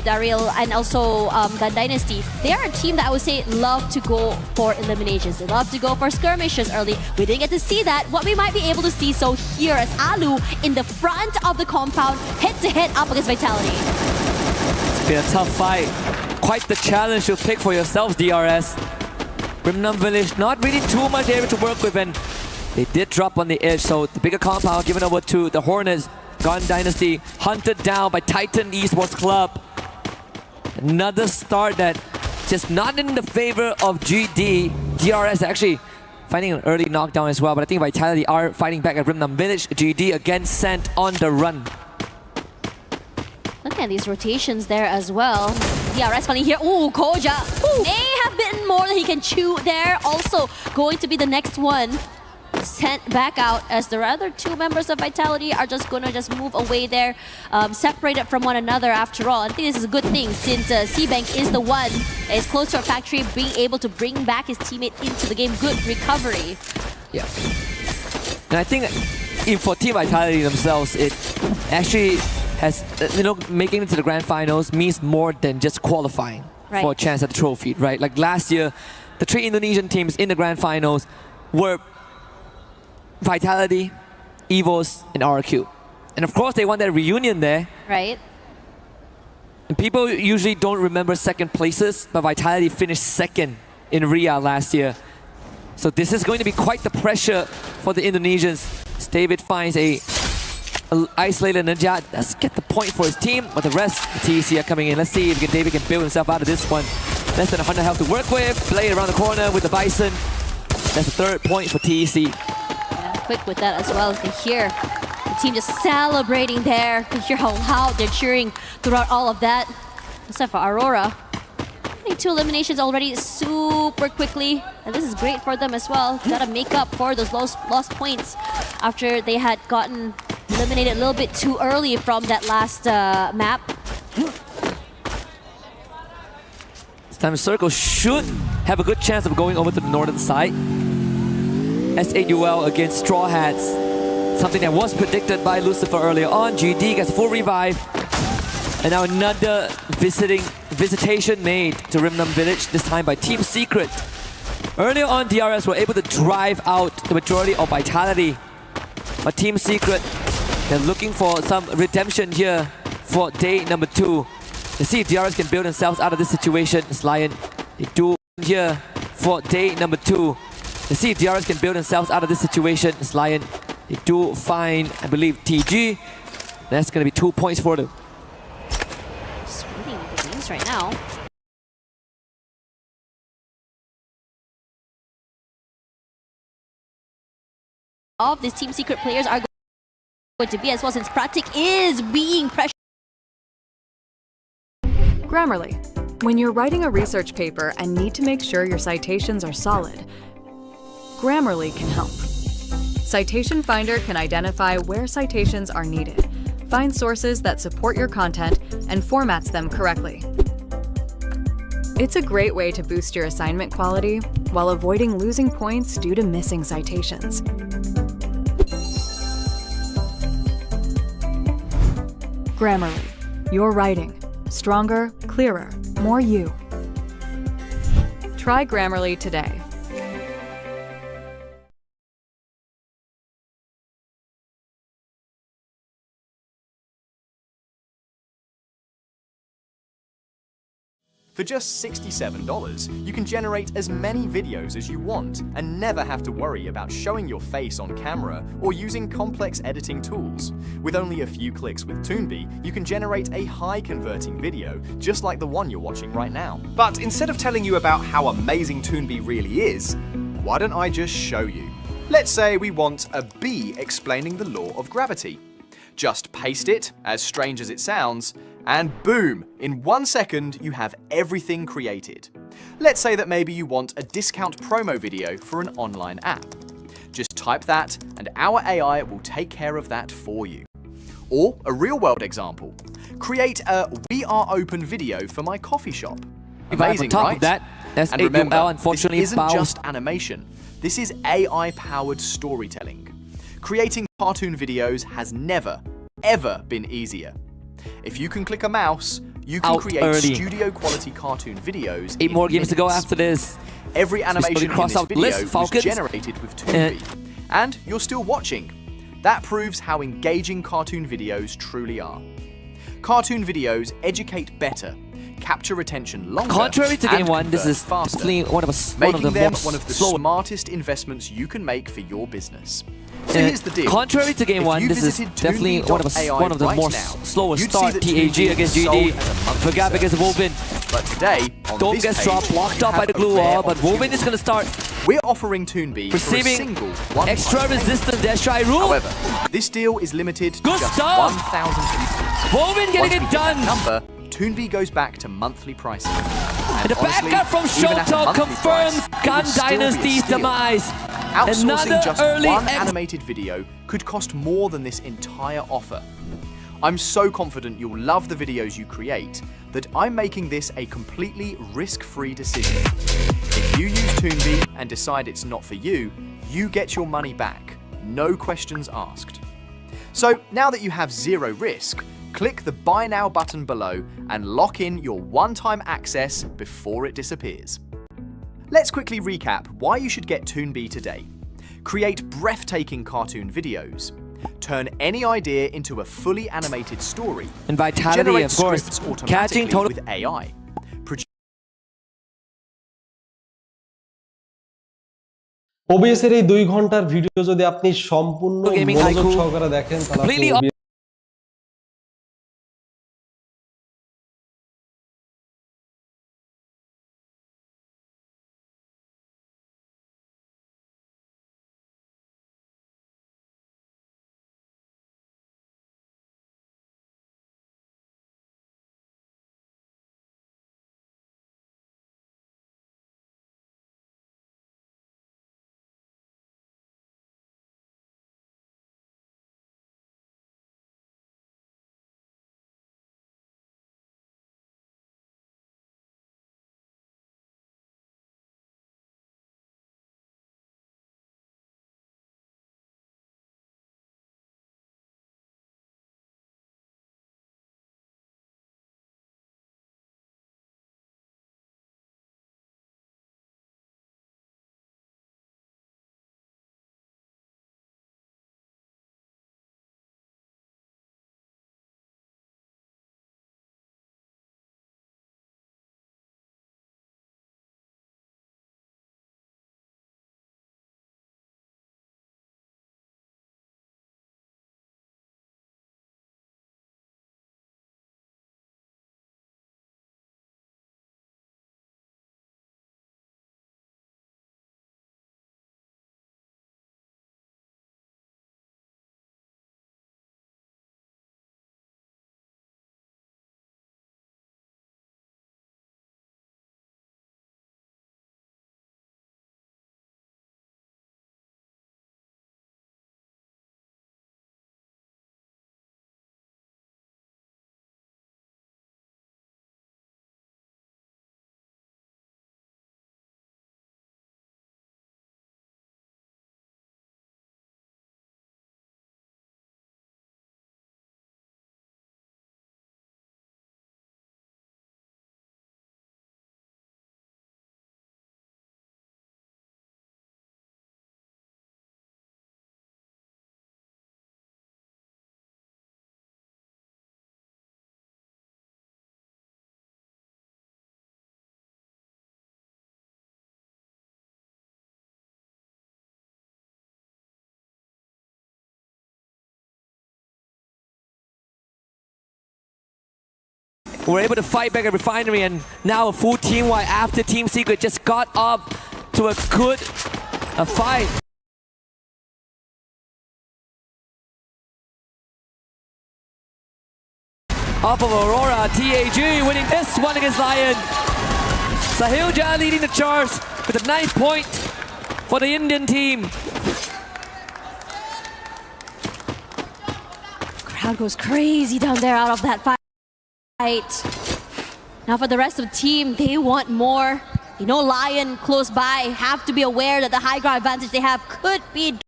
Daryl, and also Gun Dynasty. They are a team that I would say love to go for eliminations. They love to go for skirmishes early. We didn't get to see that. What we might be able to see, so here as Alu in the front of the compound, head-to-head up against Vitality. It's been a tough fight. Quite the challenge to pick for yourselves, DRS. Rimnam Village, not really too much area to work with, and they did drop on the edge, so the bigger compound given over to the Hornets. Gun Dynasty hunted down by Titan Esports Club. Another start that just not in the favor of GD. DRS actually finding an early knockdown as well, but I think Vitality are fighting back at Rimnam Village. GD again sent on the run. Look at these rotations there as well. DRS finally here. Ooh, Koja may have bitten more than he can chew there. Also going to be the next one sent back out, as the other 2 members of Vitality are just gonna move away there, separated from one another. After all, I think this is a good thing, since C-Bank is the one that is close to our factory, being able to bring back his teammate into the game. Good recovery. Yeah. And I think for Team Vitality themselves, it actually has, making it to the grand finals means more than just qualifying for a chance at the trophy, right? Like last year, the 3 Indonesian teams in the grand finals were Vitality, EVOS, and RQ. And of course, they won that reunion there. Right. And people usually don't remember second places, but Vitality finished second in Ria last year. So this is going to be quite the pressure for the Indonesians. David finds a isolated Ninja. Let's get the point for his team, but the rest, the TEC are coming in. Let's see if David can build himself out of this one. Less than 100 health to work with. Blade around the corner with the Bison. That's the 3rd point for TEC. Quick with that as well. You can hear the team just celebrating there. You can hear how loud they're cheering throughout all of that. Except for Aurora. I think 2 eliminations already super quickly. And this is great for them as well. Gotta make up for those lost points after they had gotten eliminated a little bit too early from that last map. This time Circle should have a good chance of going over to the northern side. SAUL against Straw Hats. Something that was predicted by Lucifer earlier on. GD gets full revive. And now another visitation made to Rimnam Village, this time by Team Secret. Earlier on, DRS were able to drive out the majority of Vitality. But Team Secret, they're looking for some redemption here for day number 2. Let's see if DRS can build themselves out of this situation. It's Lion. They do here for day number 2. Let's see if DRS can build themselves out of this situation. It's Lion. They do find, I believe, TG. That's going to be 2 points for them. Just reading the games right now. All of these Team Secret players are going to be as well, since Pratik is being pressured. Grammarly. When you're writing a research paper and need to make sure your citations are solid, Grammarly can help. Citation Finder can identify where citations are needed, find sources that support your content, and formats them correctly. It's a great way to boost your assignment quality while avoiding losing points due to missing citations. Grammarly. Your writing. Stronger, clearer, more you. Try Grammarly today. For just $67, you can generate as many videos as you want and never have to worry about showing your face on camera or using complex editing tools. With only a few clicks with Toonbi, you can generate a high-converting video, just like the one you're watching right now. But instead of telling you about how amazing Toonbi really is, why don't I just show you? Let's say we want a bee explaining the law of gravity. Just paste it, as strange as it sounds, and boom! In 1 second, you have everything created. Let's say that maybe you want a discount promo video for an online app. Just type that, and our AI will take care of that for you. Or a real-world example. Create a "We Are Open" video for my coffee shop. Amazing, right? And remember, unfortunately, this isn't just animation. This is AI-powered storytelling. Creating cartoon videos has never, ever been easier. If you can click a mouse, you can create studio-quality cartoon videos. 8 more games to go after this. Every animation in this video was generated with Toonbi, and you're still watching. That proves how engaging cartoon videos truly are. Cartoon videos educate better, capture attention longer, contrary to game and one, this is faster, making them one of the smartest investments you can make for your business. So here's the deal. Contrary to game one, this is definitely one of the more slower start. TAG against GD. Forgot because of Woven. But today, Dome gets dropped, blocked up by the glue wall, but Woven is going to start We're offering Toonbi receiving for a single extra resistant dash try rule. However, this deal is limited to just 1,000 pieces. Woven getting it done. Number, Toonbi goes back to monthly pricing. And the backup from Shoto confirms Gun Dynasty's demise. Outsourcing just one animated video could cost more than this entire offer. I'm so confident you'll love the videos you create that I'm making this a completely risk-free decision. If you use Toonbi and decide it's not for you, you get your money back, no questions asked. So now that you have zero risk, click the Buy Now button below and lock in your one-time access before it disappears. Let's quickly recap why you should get Toonbi today. Create breathtaking cartoon videos. Turn any idea into a fully animated story. And Vitality, generate of course, scripts automatically catching total with AI. OBS এর এই 2 ঘন্টার video যদি আপনি সম্পূর্ণ মনোযোগ সহকারে দেখেন তাহলে were able to fight back at Refinery, and now a full team-wide after Team Secret just got up to a good fight. Off of Aurora, TAG winning this one against Lion. Sahil Jha leading the charge with a 9th point for the Indian team. Crowd goes crazy down there out of that fight. Now for the rest of the team, they want more. You know, Lion close by have to be aware that the high ground advantage they have could be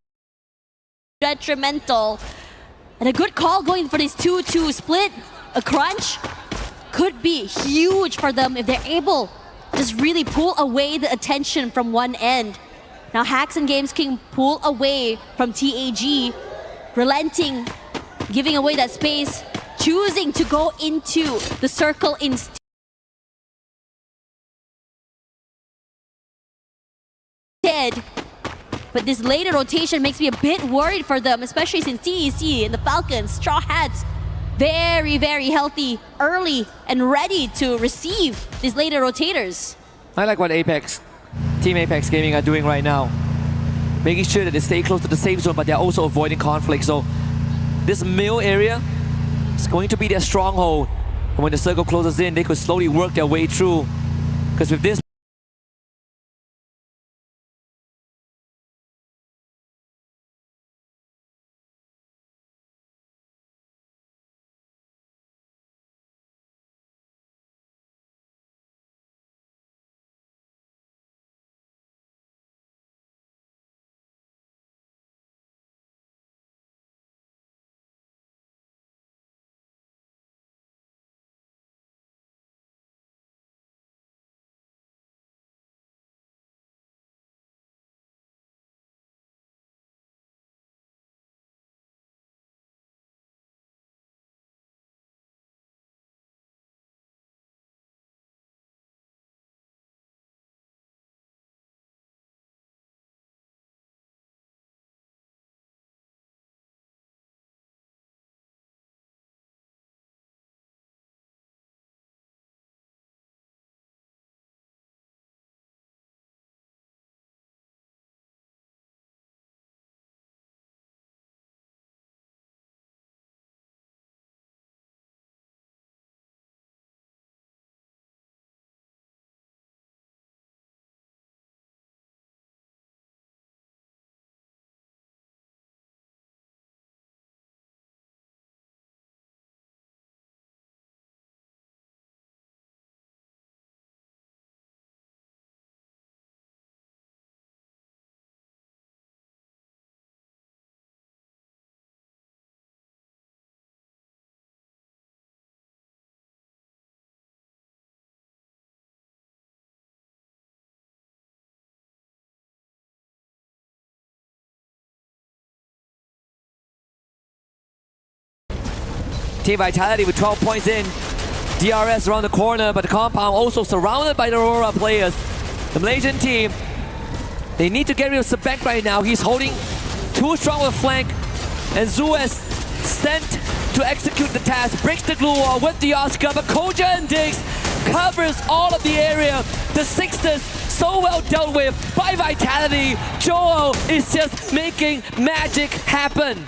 detrimental. And a good call going for this 2-2 split, a crunch, could be huge for them if they're able to just really pull away the attention from one end. Now Hacks and Games King pull away from TAG, relenting, giving away that space, choosing to go into the circle instead. But this later rotation makes me a bit worried for them, especially since TEC and the Falcons, Straw Hats, very, very healthy, early, and ready to receive these later rotators. I like what Team Apex Gaming are doing right now. Making sure that they stay close to the safe zone, but they're also avoiding conflict. So this middle area is going to be their stronghold. And when the circle closes in, they could slowly work their way through. Because with this Team Vitality with 12 points in. DRS around the corner, but the compound also surrounded by the Aurora players. The Malaysian team, they need to get rid of Sebek right now. He's holding too strong of a flank. And Zuez sent to execute the task. Breaks the glue wall with the Oscar, but Koja and Diggs covers all of the area. The Sixers so well dealt with by Vitality. Joel is just making magic happen.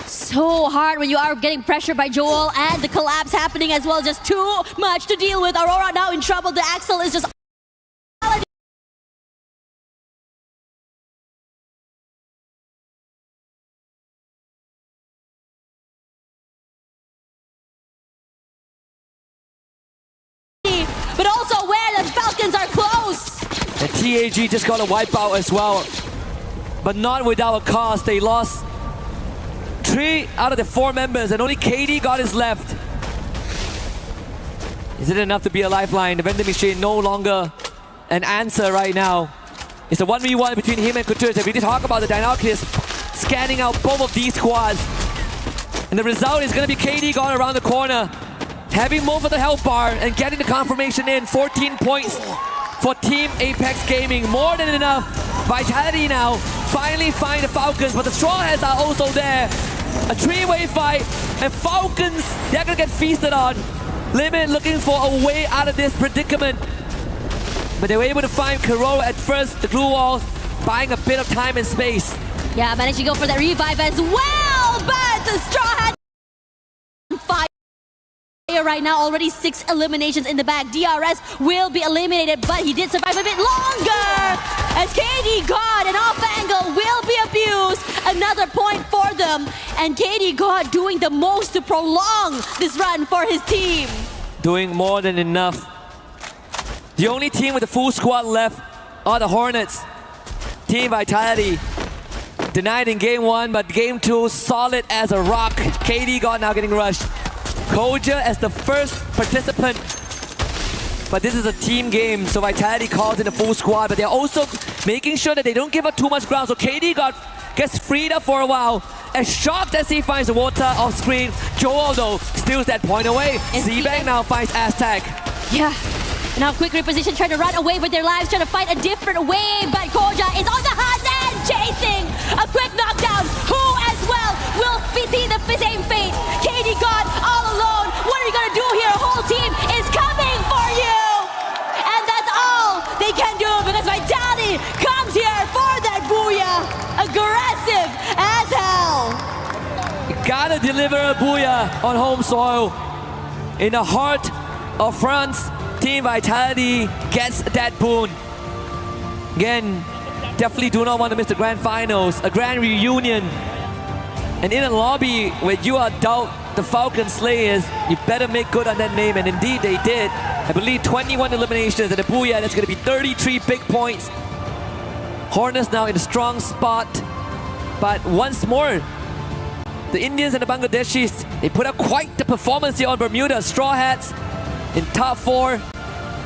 So hard when you are getting pressured by Joel and the collapse happening as well. Just too much to deal with. Aurora now in trouble. The Axel is just but also where the Falcons are close. And TAG just got a wipeout as well. But not without a cause. They lost 3 out of the 4 members, and only KD got his left. Is it enough to be a lifeline? The vending machine no longer an answer right now. It's a 1v1 between him and Couture. If we did talk about the Dynarchist scanning out both of these squads. And the result is going to be KD gone around the corner, having more for the health bar and getting the confirmation in. 14 points for Team Apex Gaming. More than enough. Vitality now finally find the Falcons, but the Straw Hats are also there. A 3-way fight, and Falcons, they're gonna get feasted on. Limit looking for a way out of this predicament. But they were able to find Kuro at first, the glue walls, buying a bit of time and space. Yeah, managed to go for that revive as well, but the Straw Hats on fire right now. Already 6 eliminations in the bag. DRS will be eliminated, but he did survive a bit longer. As KD God, an off angle will be abused. Another point for them. And KD God doing the most to prolong this run for his team. Doing more than enough. The only team with a full squad left are the Hornets. Team Vitality denied in game 1, but game 2 solid as a rock. KD God now getting rushed. Koja as the first participant. But this is a team game, so Vitality calls in a full squad, but they're also making sure that they don't give up too much ground. So KD God gets freed up for a while. As shocked as he finds the water off screen, Joel though steals that point away. Z-Bang now finds Aztec. Yeah. Now quick reposition, trying to run away with their lives, trying to fight a different way, but Koja is on the hunt and chasing! A quick knockdown, who as well will see the same fate? KD God all alone, what are you gonna do here? A whole team is coming for you! And that's all they can do because Vitality comes here for that booyah! Aggressive as hell! You gotta deliver a booyah on home soil. In the heart of France, Team Vitality gets that boon. Again, definitely do not want to miss the grand finals, a grand reunion. And in a lobby where you are doubt the Falcon Slayers, you better make good on that name, and indeed they did. I believe 21 eliminations and a booyah, that's going to be 33 big points. Hornets now in a strong spot, but once more, the Indians and the Bangladeshis, they put up quite the performance here on Bermuda. Straw Hats in top 4,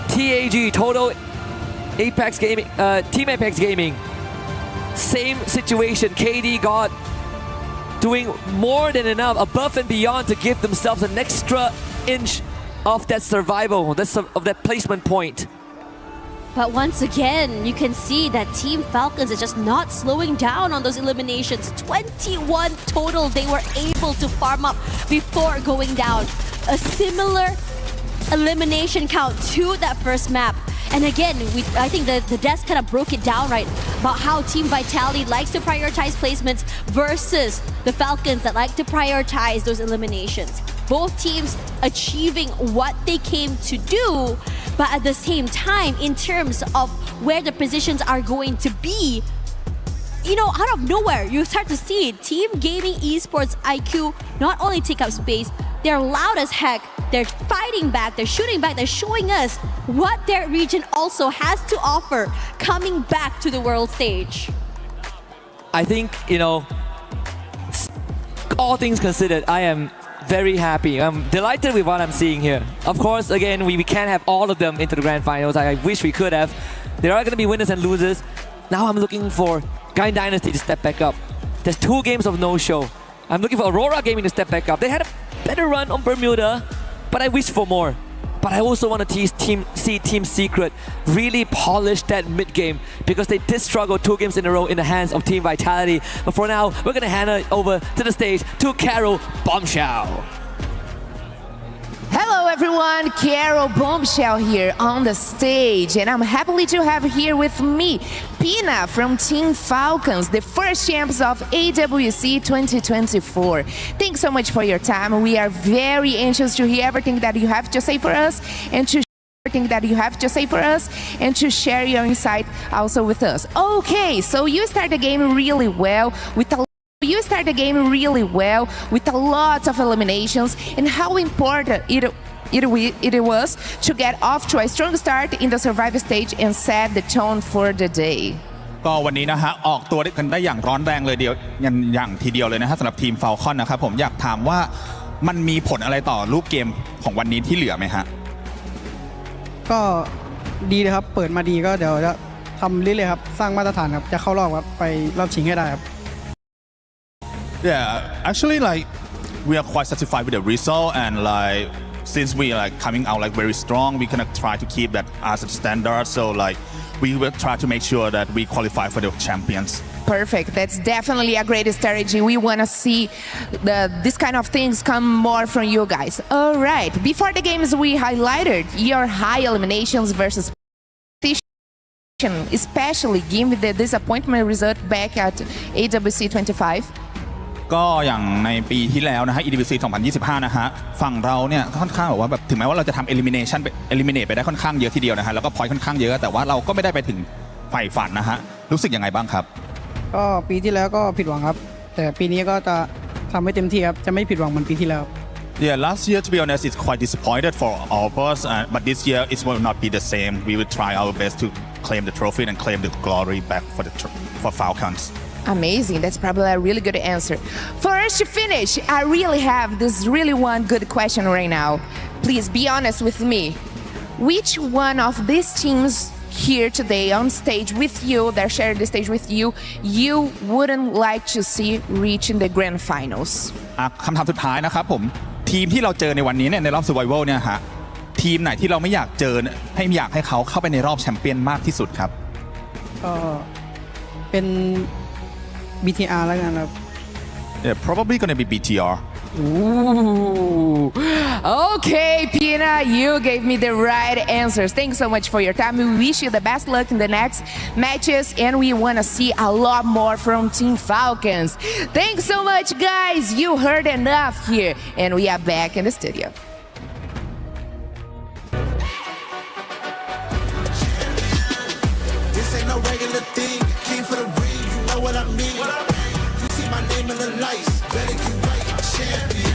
TAG, Total Apex Gaming, Team Apex Gaming. Same situation, KD God doing more than enough, above and beyond to give themselves an extra inch of that survival, of that placement point. But once again, you can see that Team Falcons is just not slowing down on those eliminations. 21 total they were able to farm up before going down. A similar elimination count to that first map. And again, I think the desk kind of broke it down, right? About how Team Vitality likes to prioritize placements versus the Falcons that like to prioritize those eliminations. Both teams achieving what they came to do, but at the same time, in terms of where the positions are going to be, you know, out of nowhere, you start to see Team Gaming Esports IQ not only take up space, they're loud as heck, they're fighting back, they're shooting back, they're showing us what their region also has to offer coming back to the world stage. I think, you know, all things considered, I am very happy. I'm delighted with what I'm seeing here. Of course, again, we can't have all of them into the grand finals. I wish we could have. There are going to be winners and losers. Now I'm looking for Garena Dynasty to step back up. There's 2 games of no-show. I'm looking for Aurora Gaming to step back up. They had a better run on Bermuda, but I wish for more. But I also want to see Team Secret really polish that mid-game because they did struggle 2 games in a row in the hands of Team Vitality. But for now, we're going to hand it over to the stage to Carol Bombshell. Hello everyone, Carol Bombshell here on the stage, and I'm happy to have here with me Pina from Team Falcons, the first champs of EWC 2024. Thanks so much for your time. We are very anxious to hear everything that you have to say for us and to share your insight also with us. Okay, so you start the game really well with a lot of eliminations, and how important it was to get off to a strong start in the survival stage and set the tone for the day. ก็วันนี้นะฮะออกตัวกันได้อย่างร้อนแรงเลยอย่างทีเดียวเลยนะฮะสำหรับทีม Falcon นะครับผมอยากถามว่ามันมีผลอะไรต่อรูปเกมของวันนี้ที่เหลือไหมฮะก็ดีเลยครับเปิดมาดีก็เดี๋ยวจะทำเรื่อยๆครับสร้างมาตรฐานครับจะเข้ารอบครับไปรอบชิงให้ได้ครับ Yeah, actually, like we are quite satisfied with the result, and like since we are like coming out like very strong, we gonna try to keep that as a standard. So like we will try to make sure that we qualify for the champions. Perfect. That's definitely a great strategy. We want to see this kind of things come more from you guys. All right. Before the games, we highlighted your high eliminations versus competition, especially given the disappointment result back at EWC 25. ก็อย่างในปีที่แล้วนะฮะ EWC 2025 นะฮะฝั่งเราเนี่ยค่อนข้างบอกว่าแบบถึงแม้ว่าเราจะทำ eliminate ไปได้ค่อนข้างเยอะทีเดียวนะฮะแล้วก็ point ค่อนข้างเยอะแต่ว่าเราก็ไม่ได้ไปถึงใฝ่ฝันนะฮะรู้สึกยังไงบ้างครับ ก็ปีที่แล้วก็ผิดหวังครับแต่ปีนี้ก็จะทำให้เต็มที่ครับจะไม่ผิดหวังเหมือนปีที่แล้ว Yeah, last year to be honest, it's quite disappointed for all of us, but this year it will not be the same. We will try our best to claim the trophy and claim the glory back for Falcons. Amazing. That's probably a really good answer. For us to finish, I really have this really one good question right now. Please be honest with me. Which one of these teams here today on stage with you, that share the stage with you, you wouldn't like to see reach in the grand finals? คำถามสุดท้ายนะครับผมทีมที่เราเจอในวันนี้เนี่ยในรอบ Survival เนี่ยฮะทีมไหนที่เราไม่อยากเจออยากให้เขาเข้าไปในรอบแชมเปี้ยนมากที่สุดครับก็เป็น BTR แล้วกันครับ Yeah, probably gonna be BTR. Ooh. Okay, Pina, you gave me the right answers. Thanks so much for your time. We wish you the best luck in the next matches, and we want to see a lot more from Team Falcons. Thanks so much, guys. You heard enough here, and we are back in the studio. This ain't no regular thing. Came for the ring, you know what I mean. You see my name in the lights. Better get right, champion.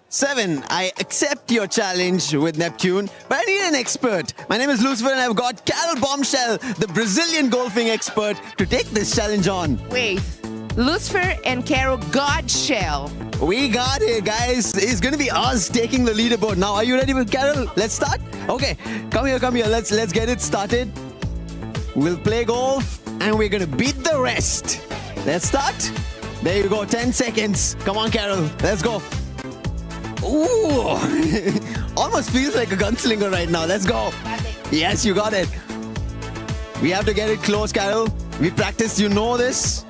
Seven, I accept your challenge with Neptune, but I need an expert. My name is Lucifer and I've got Carol Bombshell, the Brazilian golfing expert, to take this challenge on. Wait, Lucifer and Carol Godshell. We got it, guys. It's gonna be us taking the leaderboard. Now, are you ready with Carol? Let's start? Okay, come here. Let's get it started. We'll play golf and we're gonna beat the rest. Let's start. There you go, 10 seconds. Come on, Carol, let's go. Ooh, almost feels like a gunslinger right now. Let's go. Yes, you got it. We have to get it close, Carol. We practiced, you know this.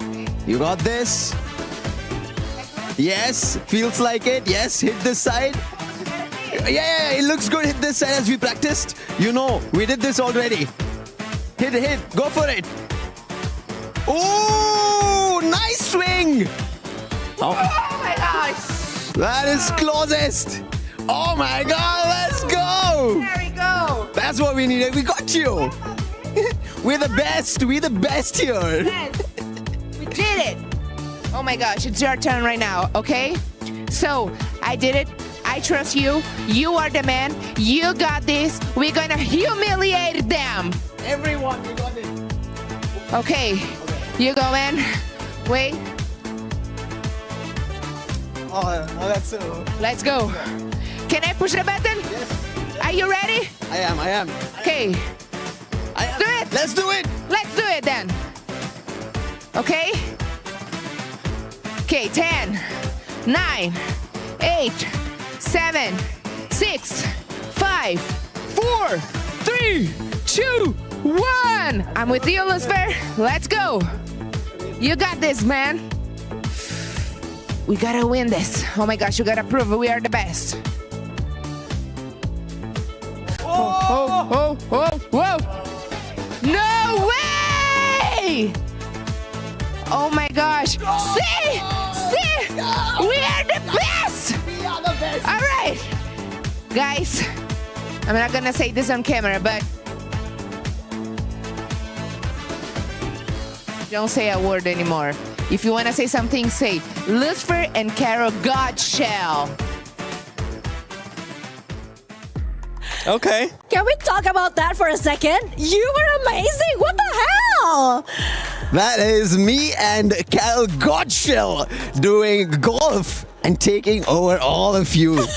You got this. Yes, feels like it. Yes, hit this side. Yeah, it looks good. Hit this side as we practiced. You know, we did this already. Hit, go for it. Ooh, nice swing. Oh my gosh. That is closest. Oh my God, let's go. There we go. That's what we needed. We got you. We're the best. We're the best here. Yes, we did it. Oh my gosh, it's your turn right now, okay? So, I did it. I trust you. You are the man. You got this. We're gonna humiliate them. Everyone, we got it. Okay. You go, man. Wait. Oh, that's so. Let's go. Can I push the button? Yes. Are you ready? I am. Okay. Do it. Let's do it. Let's do it then. Okay? Okay, 10, 9, 8, 7, 6, 5, 4, 3, 2, 1. I'm with you, Lucifer. Let's go. You got this, man. We gotta win this. Oh my gosh, you gotta prove we are the best. Whoa. No way! Oh my gosh. See? We are the best! We are the best. All right. Guys, I'm not gonna say this on camera, but don't say a word anymore. If you want to say something, say Lucifer and Carol Godshell. Okay. Can we talk about that for a second? You were amazing. What the hell? That is me and Carol Godshell doing golf and taking over all of you.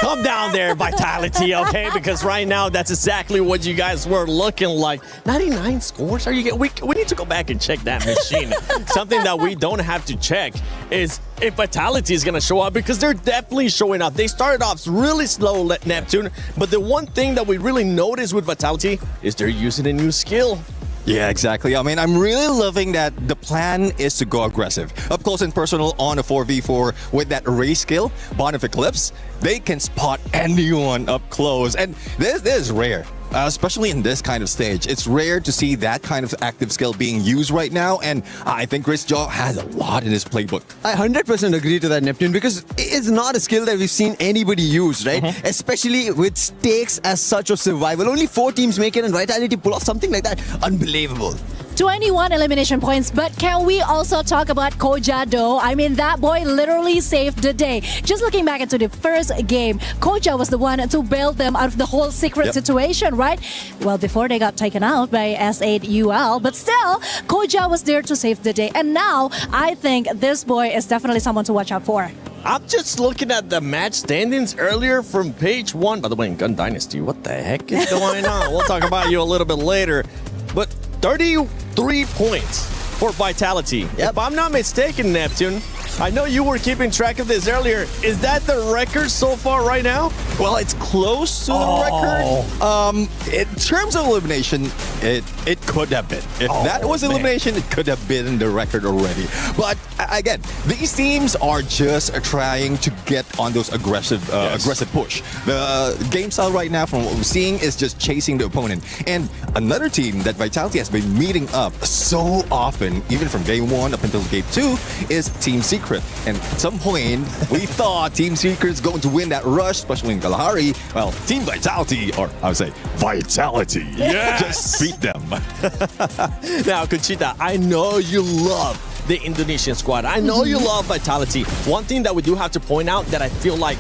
Calm down there, Vitality, okay? Because right now, that's exactly what you guys were looking like. 99 scores? Are you getting? We need to go back and check that machine. Something that we don't have to check is if Vitality is going to show up, because they're definitely showing up. They started off really slow, Neptune, but the one thing that we really noticed with Vitality is they're using a new skill. Yeah, exactly. I mean, I'm really loving that the plan is to go aggressive. Up close and personal on a 4v4 with that race skill, Bond of Eclipse, they can spot anyone up close. And this is rare. Especially in this kind of stage. It's rare to see that kind of active skill being used right now, and I think Chris Jaw has a lot in his playbook. I 100% agree to that, Neptune, because it's not a skill that we've seen anybody use, right? Especially with stakes as such of survival. Only 4 teams make it, and Vitality pull off something like that. Unbelievable. 21 elimination points, but can we also talk about Koja though? I mean, that boy literally saved the day. Just looking back into the first game, Koja was the one to bail them out of the whole secret situation, right? Well, before they got taken out by S8UL, but still, Koja was there to save the day. And now, I think this boy is definitely someone to watch out for. I'm just looking at the match standings earlier from page 1. By the way, in Gun Dynasty, what the heck is going on? We'll talk about you a little bit later. But 33 points for Vitality. If I'm not mistaken, Neptune, I know you were keeping track of this earlier. Is that the record so far right now? Well, it's close to the record. In terms of elimination, it could have been. If that was elimination, it could have been the record already. But again, these teams are just trying to get on those aggressive push. The game style right now, from what we're seeing, is just chasing the opponent. And another team that Vitality has been meeting up so often, even from game 1 up until game 2, is Team Secret. And at some point, we thought Team Secret's going to win that rush, especially in Kalahari. Well, Team Vitality, or I would say Vitality, just beat them. Now, Conchita, I know you love the Indonesian squad. I know you love Vitality. One thing that we do have to point out that I feel like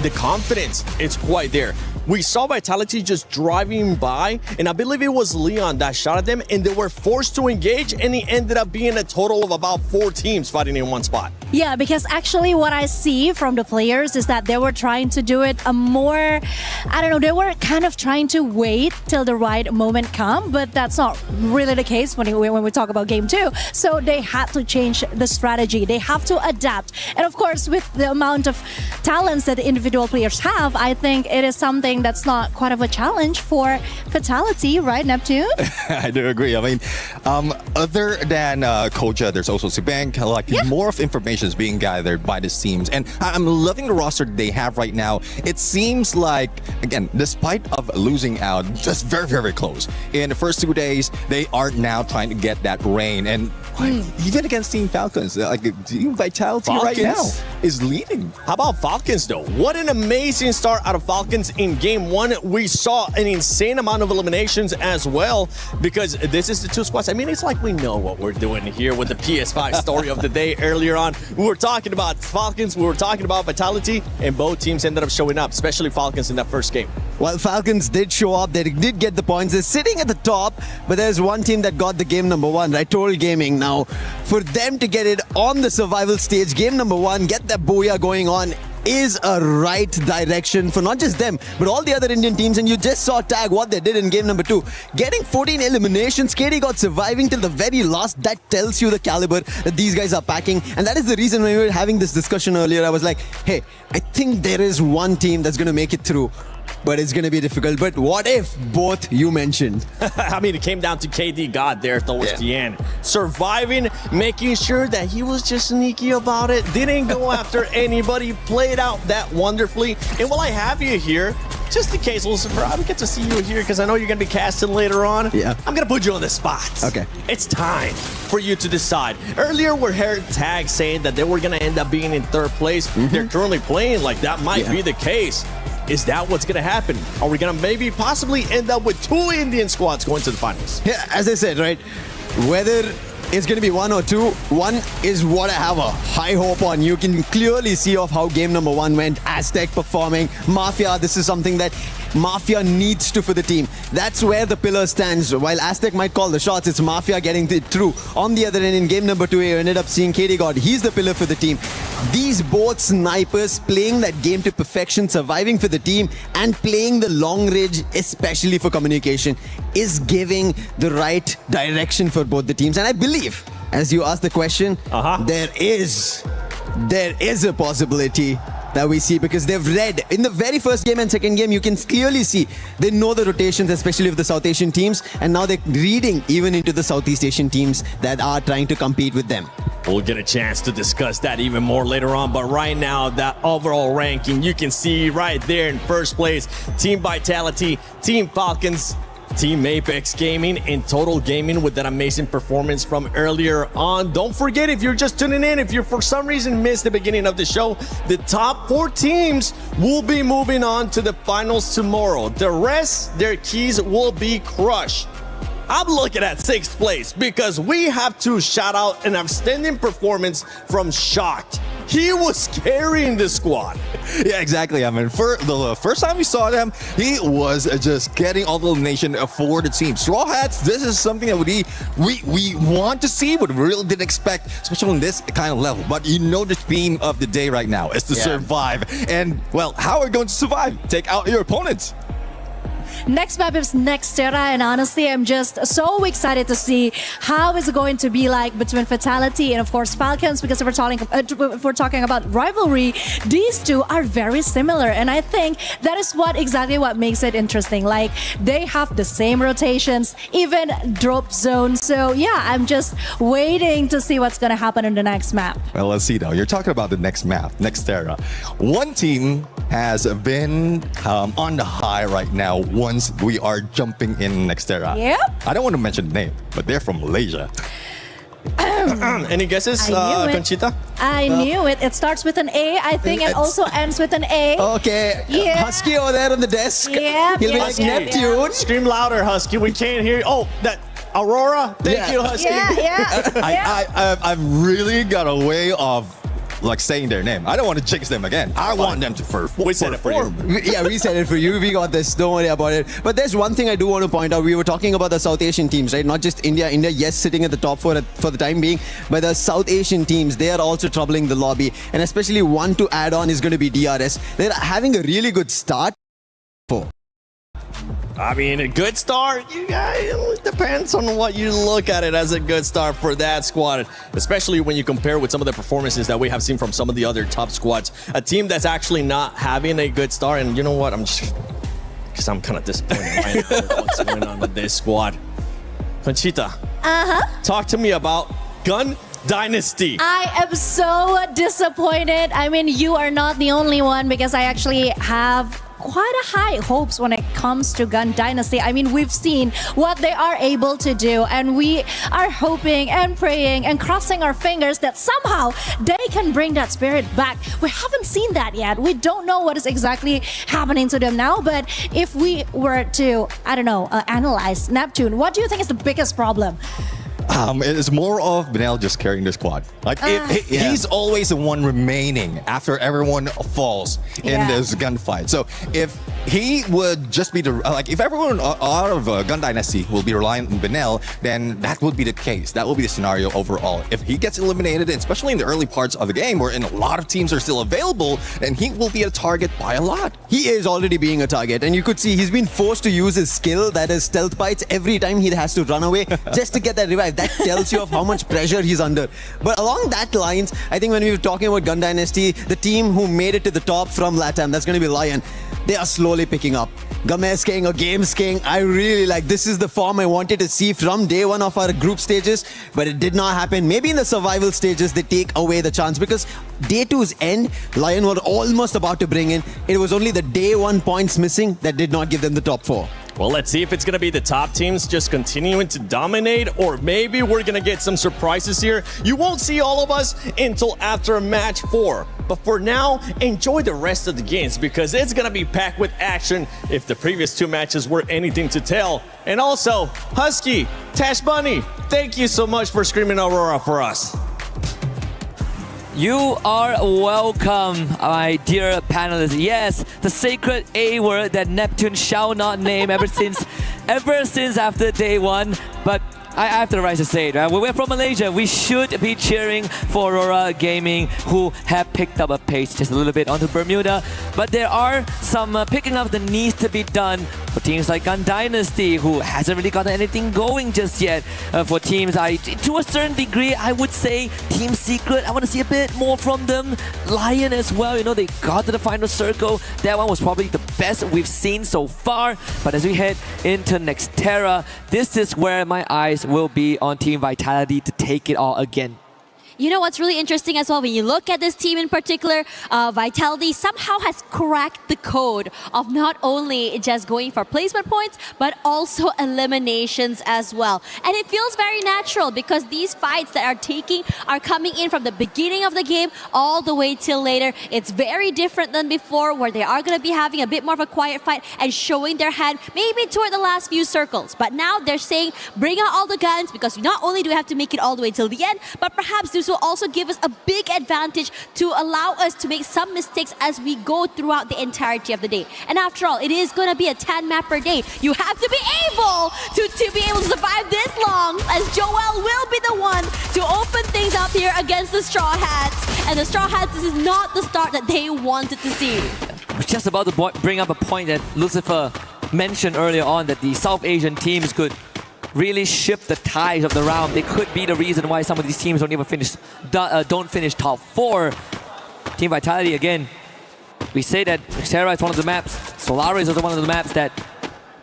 the confidence is quite there. We saw Vitality just driving by, and I believe it was Leon that shot at them, and they were forced to engage, and it ended up being a total of about 4 teams fighting in one spot. Yeah, because actually what I see from the players is that they were trying to do it a more, I don't know, they were kind of trying to wait till the right moment come, but that's not really the case when we talk about game 2. So they had to change the strategy. They have to adapt. And of course, with the amount of talents that the individual players have, I think it is something that's not quite of a challenge for Vitality, right, Neptune? I do agree. I mean, other than Koja, there's also Sibank. Like more of information is being gathered by these teams, and I'm loving the roster they have right now. It seems like, again, despite of losing out, just very, very close. In the first 2 days, they are now trying to get that reign, and even against Team Falcons, like Team Vitality right now is leading. How about Falcons though? What an amazing start out of Falcons in game 1. We saw an insane amount of eliminations as well, because this is the 2 squads. I mean, it's like we know what we're doing here with the PS5 story of the day earlier on. We were talking about Falcons, we were talking about Vitality, and both teams ended up showing up, especially Falcons in that first game. Well, Falcons did show up. They did get the points. They're sitting at the top, but there's one team that got the game number 1, right? Total Gaming. Now, for them to get it on the survival stage, game number 1, get that booyah going on, is a right direction for not just them, but all the other Indian teams. And you just saw Tag what they did in game number 2. Getting 14 eliminations, KD got surviving till the very last. That tells you the caliber that these guys are packing. And that is the reason when we were having this discussion earlier, I was like, hey, I think there is one team that's going to make it through. But it's going to be difficult. But what if both you mentioned? I mean, it came down to KD God there towards the end. Surviving, making sure that he was just sneaky about it. Didn't go after anybody. Played out that wonderfully. And while I have you here, just in case, Lucifer, I don't get to see you here because I know you're going to be casting later on. Yeah. I'm going to put you on the spot. Okay. It's time for you to decide. Earlier, we heard Tag saying that they were going to end up being in 3rd place. They're currently playing like that might be the case. Is that what's going to happen? Are we going to maybe possibly end up with 2 Indian squads going to the finals? Yeah, as I said, right? Whether it's going to be 1 or 2, 1 is what I have a high hope on. You can clearly see off how game number 1 went. Aztec performing. Mafia, this is something that Mafia needs to for the team. That's where the pillar stands. While Aztec might call the shots, it's Mafia getting it through. On the other end, in game number 2, you ended up seeing KD God. He's the pillar for the team. These both snipers playing that game to perfection, surviving for the team, and playing the long range, especially for communication, is giving the right direction for both the teams. And I believe, as you asked the question, there is a possibility that we see, because they've read in the very first game and second game, you can clearly see they know the rotations, especially of the South Asian teams, and now they're reading even into the Southeast Asian teams that are trying to compete with them. We'll get a chance to discuss that even more later on, but right now, that overall ranking, you can see right there in first place, Team Vitality, Team Falcons, Team Apex Gaming, and Total Gaming with that amazing performance from earlier on. Don't forget, if you're just tuning in, if you for some reason missed the beginning of the show, the top 4 teams will be moving on to the finals tomorrow. The rest, their keys will be crushed. I'm looking at 6th place because we have to shout out an outstanding performance from Shocked. He was carrying the squad. Yeah, exactly. I mean, for the first time we saw them, he was just getting all the elimination for the team. Straw Hats, this is something that we want to see, but we really didn't expect, especially on this kind of level. But you know the theme of the day right now is to survive. And, well, how are we going to survive? Take out your opponents. Next map is Nextera, and honestly, I'm just so excited to see how it's going to be like between Fatality and, of course, Falcons, because if we're talking about rivalry, these two are very similar, and I think that is exactly what makes it interesting. Like, they have the same rotations, even drop zones. So yeah, I'm just waiting to see what's going to happen in the next map. Well, let's see though. You're talking about the next map, Nextera. One team has been on the high right now once we are jumping in Nextera. Yep. I don't want to mention the name, but they're from Malaysia. Any guesses, Conchita? I knew it. It starts with an A, I think, and also ends with an A. Okay. Yeah. Husky over there on the desk. Yeah. He'll be like Neptune. Scream louder, Husky. We can't hear you. Oh, that Aurora. Thank you, Husky. I've really got a way of like saying their name. I don't want to jinx them again. I want them to first. We said it for you. Yeah, we said it for you. We got this. Don't worry about it. But there's one thing I do want to point out. We were talking about the South Asian teams, right? Not just India. India, yes, sitting at the top for the time being. But the South Asian teams, they are also troubling the lobby. And especially one to add on is going to be DRS. They're having a really good start. I mean, a good start, it depends on what you look at it as a good start for that squad, especially when you compare with some of the performances that we have seen from some of the other top squads. A team that's actually not having a good start, and you know what, because I'm kind of disappointed right now with what's going on with this squad. Conchita, talk to me about Gun Dynasty. I am so disappointed. I mean, you are not the only one, because I actually have quite a high hopes when it comes to Gun Dynasty. I mean, we've seen what they are able to do, and we are hoping and praying and crossing our fingers that somehow they can bring that spirit back. We haven't seen that yet. We don't know what is exactly happening to them now, but if we were to, I don't know, analyze Neptune, what do you think is the biggest problem? It is more of Benel just carrying the squad. Like he's always the one remaining after everyone falls in this gunfight. So if he would just be if everyone out of Gun Dynasty will be relying on Benel, then that would be the case. That will be the scenario overall. If he gets eliminated, especially in the early parts of the game, where a lot of teams are still available, then he will be a target by a lot. He is already being a target, and you could see he's been forced to use his skill, that is stealth bites, every time he has to run away just to get that revive. That tells you of how much pressure he's under. But along that lines, I think when we were talking about Gun Dynasty, the team who made it to the top from LATAM, that's going to be Lion. They are slowly picking up. Games King or Games King, I really like. This is the form I wanted to see from day one of our group stages, but it did not happen. Maybe in the survival stages, they take away the chance, because day two's end, Lion were almost about to bring in. It was only the day one points missing that did not give them the top 4. Well, let's see if it's going to be the top teams just continuing to dominate, or maybe we're going to get some surprises here. You won't see all of us until after match 4. But for now, enjoy the rest of the games, because it's going to be packed with action if the previous 2 matches were anything to tell. And also, Husky, Tash Bunny, thank you so much for screaming Aurora for us. You are welcome, my dear panelists. Yes, the sacred A word that Neptune shall not name ever since after day one. But I have the right to say it, right? We're from Malaysia. We should be cheering for Aurora Gaming, who have picked up a pace just a little bit onto Bermuda. But there are some picking up that needs to be done for teams like Gun Dynasty, who hasn't really gotten anything going just yet. For teams, to a certain degree, I would say Team Secret, I want to see a bit more from them. Lion as well, you know, they got to the final circle. That one was probably the best we've seen so far. But as we head into Nextera, this is where my eyes will be on Team Vitality to take it all again. You know what's really interesting as well, when you look at this team in particular, Vitality somehow has cracked the code of not only just going for placement points, but also eliminations as well. And it feels very natural because these fights that are coming in from the beginning of the game all the way till later. It's very different than before, where they are going to be having a bit more of a quiet fight and showing their hand maybe toward the last few circles. But now they're saying, bring out all the guns, because not only do we have to make it all the way till the end, but perhaps this will also give us a big advantage to allow us to make some mistakes as we go throughout the entirety of the day. And after all, it is going to be a 10 map per day. You have to be able to survive this long, as Joel will be the one to open things up here against the Straw Hats. And the Straw Hats, this is not the start that they wanted to see. I was just about to bring up a point that Lucifer mentioned earlier on, that the South Asian teams could really shift the tides of the round. They could be the reason why some of these teams don't finish top 4. Team Vitality, again, we say that Xterra is one of the maps, Solaris is also one of the maps that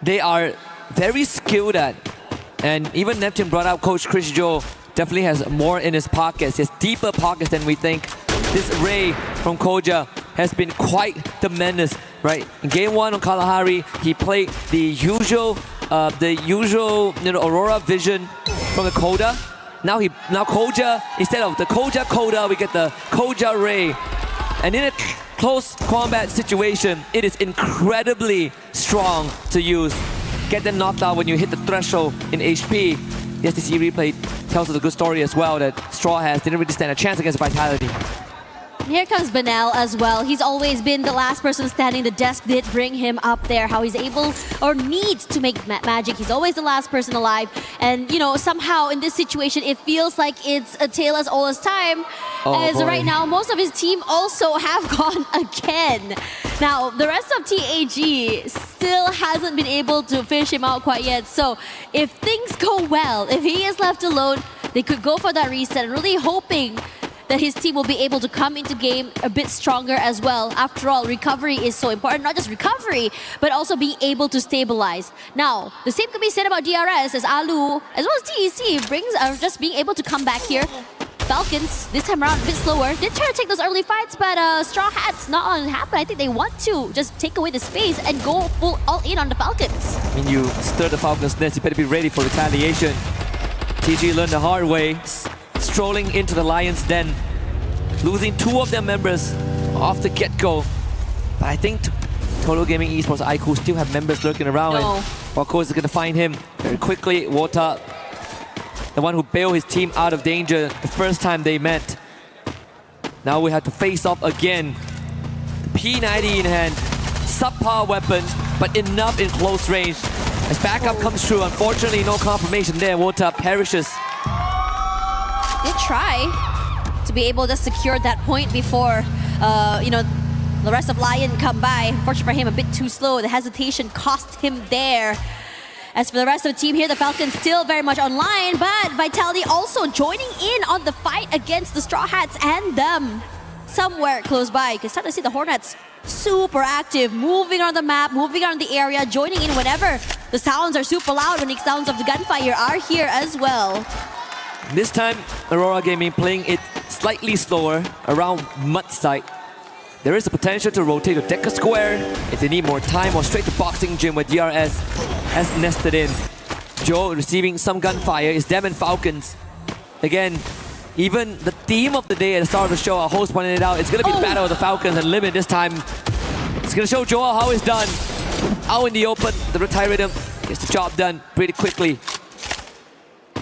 they are very skilled at. And even Neptune brought out Coach Chris Joe, definitely has more in his pockets. He has deeper pockets than we think. This Ray from Koja has been quite the menace, right? In game 1 on Kalahari, he played the usual Aurora Vision from the Koda. Now Koja, instead of the Koja Koda, we get the Koja Ray. And in a close combat situation, it is incredibly strong to use. Get them knocked out when you hit the threshold in HP. The STC replay tells us a good story as well, that Straw Hats didn't really stand a chance against Vitality. Here comes Benel as well. He's always been the last person standing. The desk did bring him up there. How he's able or needs to make magic. He's always the last person alive. And, you know, somehow in this situation, it feels like it's a tale as old as time. Right now, most of his team also have gone again. Now, the rest of TAG still hasn't been able to finish him out quite yet. So if things go well, if he is left alone, they could go for that reset. And really hoping that his team will be able to come into game a bit stronger as well. After all, recovery is so important. Not just recovery, but also being able to stabilize. Now, the same could be said about DRS, as Alu, as well as TEC, brings just being able to come back here. Falcons, this time around, a bit slower. Did try to take those early fights, but Straw Hats not on happen. I think they want to just take away the space and go full all in on the Falcons. I mean, you stir the Falcons' nest, you better be ready for retaliation. TG learned the hard way, strolling into the Lions' den, losing 2 of their members off the get-go. But I think Total Gaming Esports IQ still have members lurking around. No. And Wako is going to find him very quickly. Wota, the one who bailed his team out of danger the first time they met. Now we have to face off again. The P90 in hand, subpar weapon, but enough in close range. As backup comes through, unfortunately no confirmation there. Wota perishes. Did try to be able to secure that point before, the rest of Lion come by. Unfortunately for him, a bit too slow. The hesitation cost him there. As for the rest of the team here, the Falcons still very much online, but Vitality also joining in on the fight against the Straw Hats and them somewhere close by. You can start to see the Hornets super active, moving on the map, moving on the area, joining in whenever the sounds are super loud, when the sounds of the gunfire are here as well. This time, Aurora Gaming playing it slightly slower around mud site. There is a potential to rotate to Decker Square if they need more time, or straight to Boxing Gym where DRS has nested in. Joe receiving some gunfire. Is them and Falcons. Again, even the theme of the day at the start of the show, our host pointed it out, it's going to be the battle of the Falcons and Limit this time. It's going to show Joel how it's done. Out in the open, the retire rhythm gets the job done pretty quickly.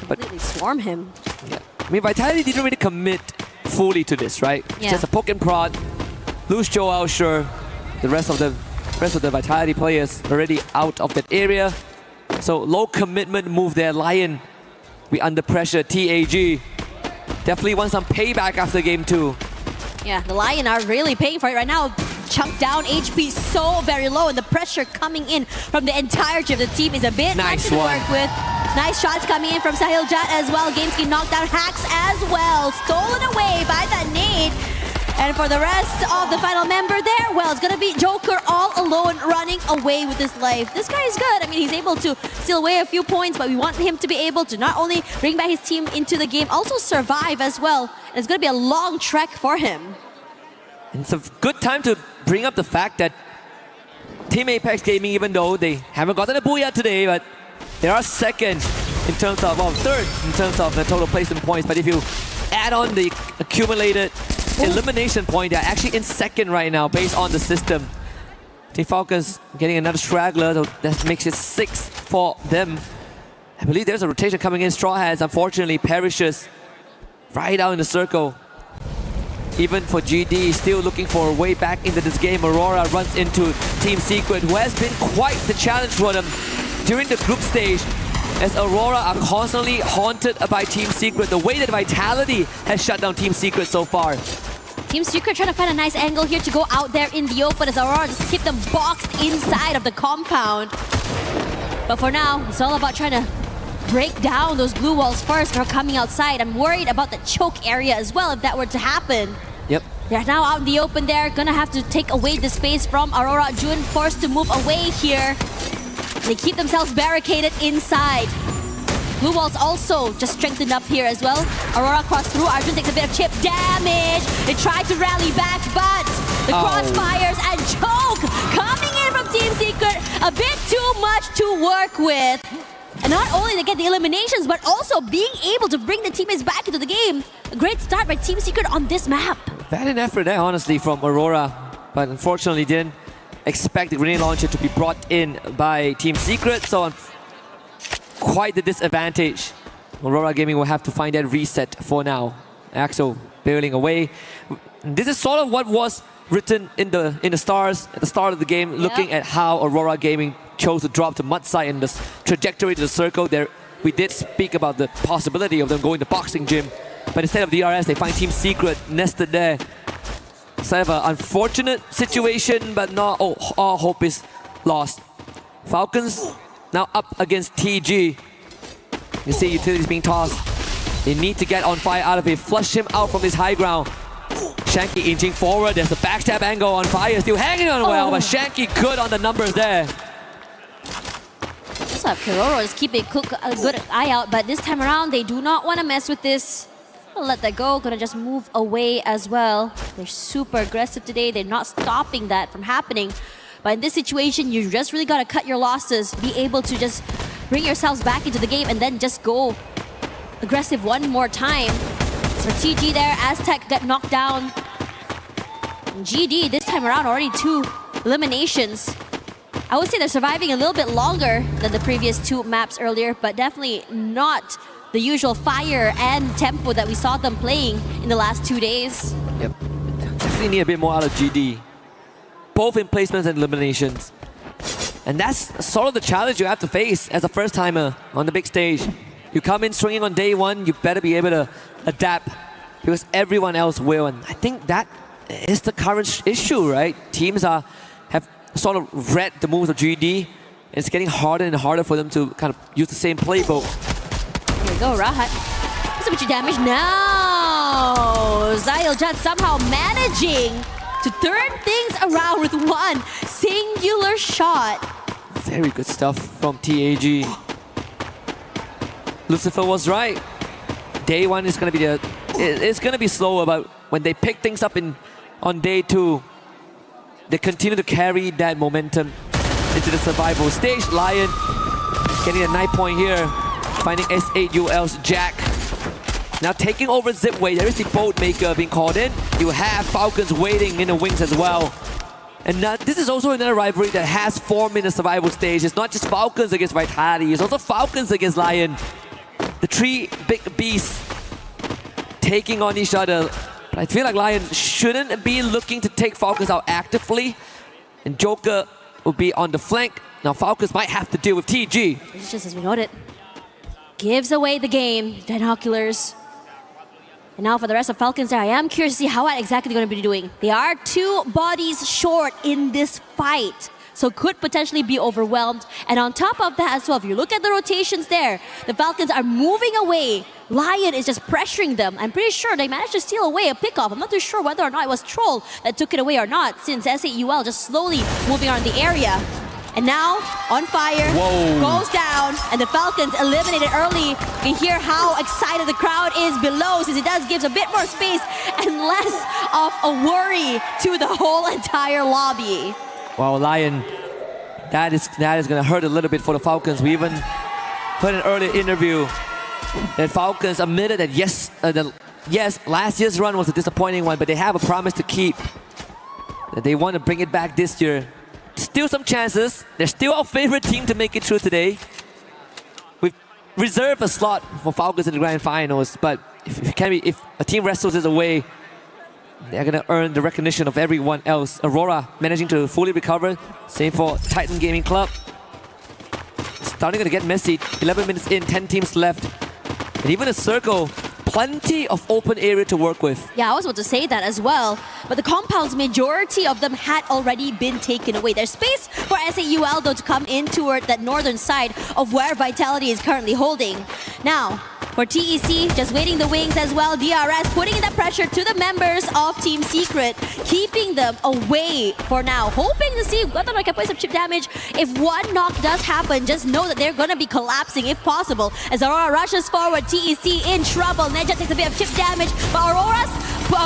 But completely swarm him. Yeah. I mean, Vitality didn't really commit fully to this, right? Yeah. Just a poke and prod. Lose Joel, sure. The rest of the Vitality players already out of that area. So low commitment move there. Lion, we under pressure. TAG definitely want some payback after game 2. Yeah, the Lion are really paying for it right now. Chunk down, HP so very low, and the pressure coming in from the entirety of the team is a bit Nice much to one. work with. Nice shots coming in from Sahil Jat as well. Gameskin knocked down Hacks as well. Stolen away by that nade. And for the rest of the final member there, well, it's gonna be Joker all alone running away with his life. This guy is good. I mean, he's able to steal away a few points, but we want him to be able to not only bring back his team into the game, also survive as well. And it's gonna be a long trek for him. And it's a good time to bring up the fact that Team Apex Gaming, even though they haven't gotten a booyah today, but they are second in terms of, well, third in terms of the total placement points. But if you add on the accumulated elimination point, they're actually in second right now based on the system. Team Falcons getting another straggler, so that makes it 6 for them. I believe there's a rotation coming in. Straw Hats unfortunately perishes right out in the circle. Even for GD, still looking for a way back into this game. Aurora runs into Team Secret, who has been quite the challenge for them during the group stage, as Aurora are constantly haunted by Team Secret. The way that Vitality has shut down Team Secret so far. Team Secret trying to find a nice angle here to go out there in the open as Aurora just keep them boxed inside of the compound. But for now, it's all about trying to break down those glue walls first before coming outside. I'm worried about the choke area as well if that were to happen. Yep. They're now out in the open there, gonna have to take away the space from Aurora. Jun forced to move away here. They keep themselves barricaded inside. Blue walls also just strengthened up here as well. Aurora crossed through, Arjun takes a bit of chip damage. They tried to rally back, but the crossfires and choke coming in from Team Secret. A bit too much to work with. And not only they get the eliminations, but also being able to bring the teammates back into the game. A great start by Team Secret on this map. Valiant effort there, honestly, from Aurora, but unfortunately didn't expect the grenade launcher to be brought in by Team Secret, so quite the disadvantage. Aurora Gaming will have to find that reset for now. Axel bailing away. This is sort of what was written in the stars at the start of the game, looking at how Aurora Gaming chose to drop to mud side and the trajectory to the circle. There, we did speak about the possibility of them going to boxing gym, but instead of DRS, they find Team Secret nested there. Sort of an unfortunate situation, but not all hope is lost. Falcons now up against TG. You see utilities being tossed. They need to get on fire out of it, flush him out from this high ground. Shanky inching forward. There's a backstab angle on fire, still hanging on well, but Shanky good on the numbers there. Also have Kiroro just keep a good eye out, but this time around they do not want to mess with this. Gonna let that go, gonna just move away as well. They're super aggressive today, they're not stopping that from happening. But in this situation, you just really gotta cut your losses, be able to just bring yourselves back into the game and then just go aggressive one more time. So TG there, Aztec got knocked down. And GD this time around already 2 eliminations. I would say they're surviving a little bit longer than the previous 2 maps earlier, but definitely not the usual fire and tempo that we saw them playing in the last 2 days. Yep, definitely need a bit more out of GD. Both in placements and eliminations. And that's sort of the challenge you have to face as a first-timer on the big stage. You come in swinging on day one, you better be able to adapt because everyone else will. And I think that is the current issue, right? Teams have sort of read the moves of GD. It's getting harder and harder for them to kind of use the same playbook. Here we go, Rahat. That's a bit of damage now. Zayil Jad somehow managing to turn things around with one singular shot. Very good stuff from TAG. Lucifer was right. Day one is going to be it's going to be slower, but when they pick things up on day 2, they continue to carry that momentum into the survival stage. Lion getting a 9 point here, finding S8UL's Jack. Now taking over Zipway, there is the boat maker being called in. You have Falcons waiting in the wings as well. And this is also another rivalry that has formed in the survival stage. It's not just Falcons against Vitality, it's also Falcons against Lion. The 3 big beasts taking on each other But I feel like Lion shouldn't be looking to take Falcons out actively. And Joker will be on the flank. Now Falcons might have to deal with TG. It's just as we noted. Gives away the game. Binoculars. And now for the rest of Falcons there, I am curious to see how exactly they're going to be doing. They are 2 bodies short in this fight. So could potentially be overwhelmed. And on top of that as well, if you look at the rotations there, the Falcons are moving away. Lion is just pressuring them. I'm pretty sure they managed to steal away a pickoff. I'm not too sure whether or not it was Troll that took it away or not, since S8UL just slowly moving around the area. And now, on fire, goes down, and the Falcons eliminated early. You can hear how excited the crowd is below, since it does give a bit more space and less of a worry to the whole entire lobby. Wow, Lion, that is going to hurt a little bit for the Falcons. We even heard in an earlier interview that Falcons admitted that yes, last year's run was a disappointing one, but they have a promise to keep. That they want to bring it back this year. Still some chances. They're still our favorite team to make it through today. We've reserved a slot for Falcons in the grand finals, but if a team wrestles this away, they're going to earn the recognition of everyone else. Aurora managing to fully recover. Same for Titan Gaming Club. Starting to get messy. 11 minutes in, 10 teams left. And even a circle, plenty of open area to work with. Yeah, I was about to say that as well. But the compounds, majority of them had already been taken away. There's space for S8UL though to come in toward that northern side of where Vitality is currently holding. Now, for TEC, just waiting the wings as well. DRS putting in that pressure to the members of Team Secret, keeping them away for now. Hoping to see whether or not I can play some chip damage. If one knock does happen, just know that they're going to be collapsing if possible. As Aurora rushes forward, TEC in trouble. Neja takes a bit of chip damage, but Aurora's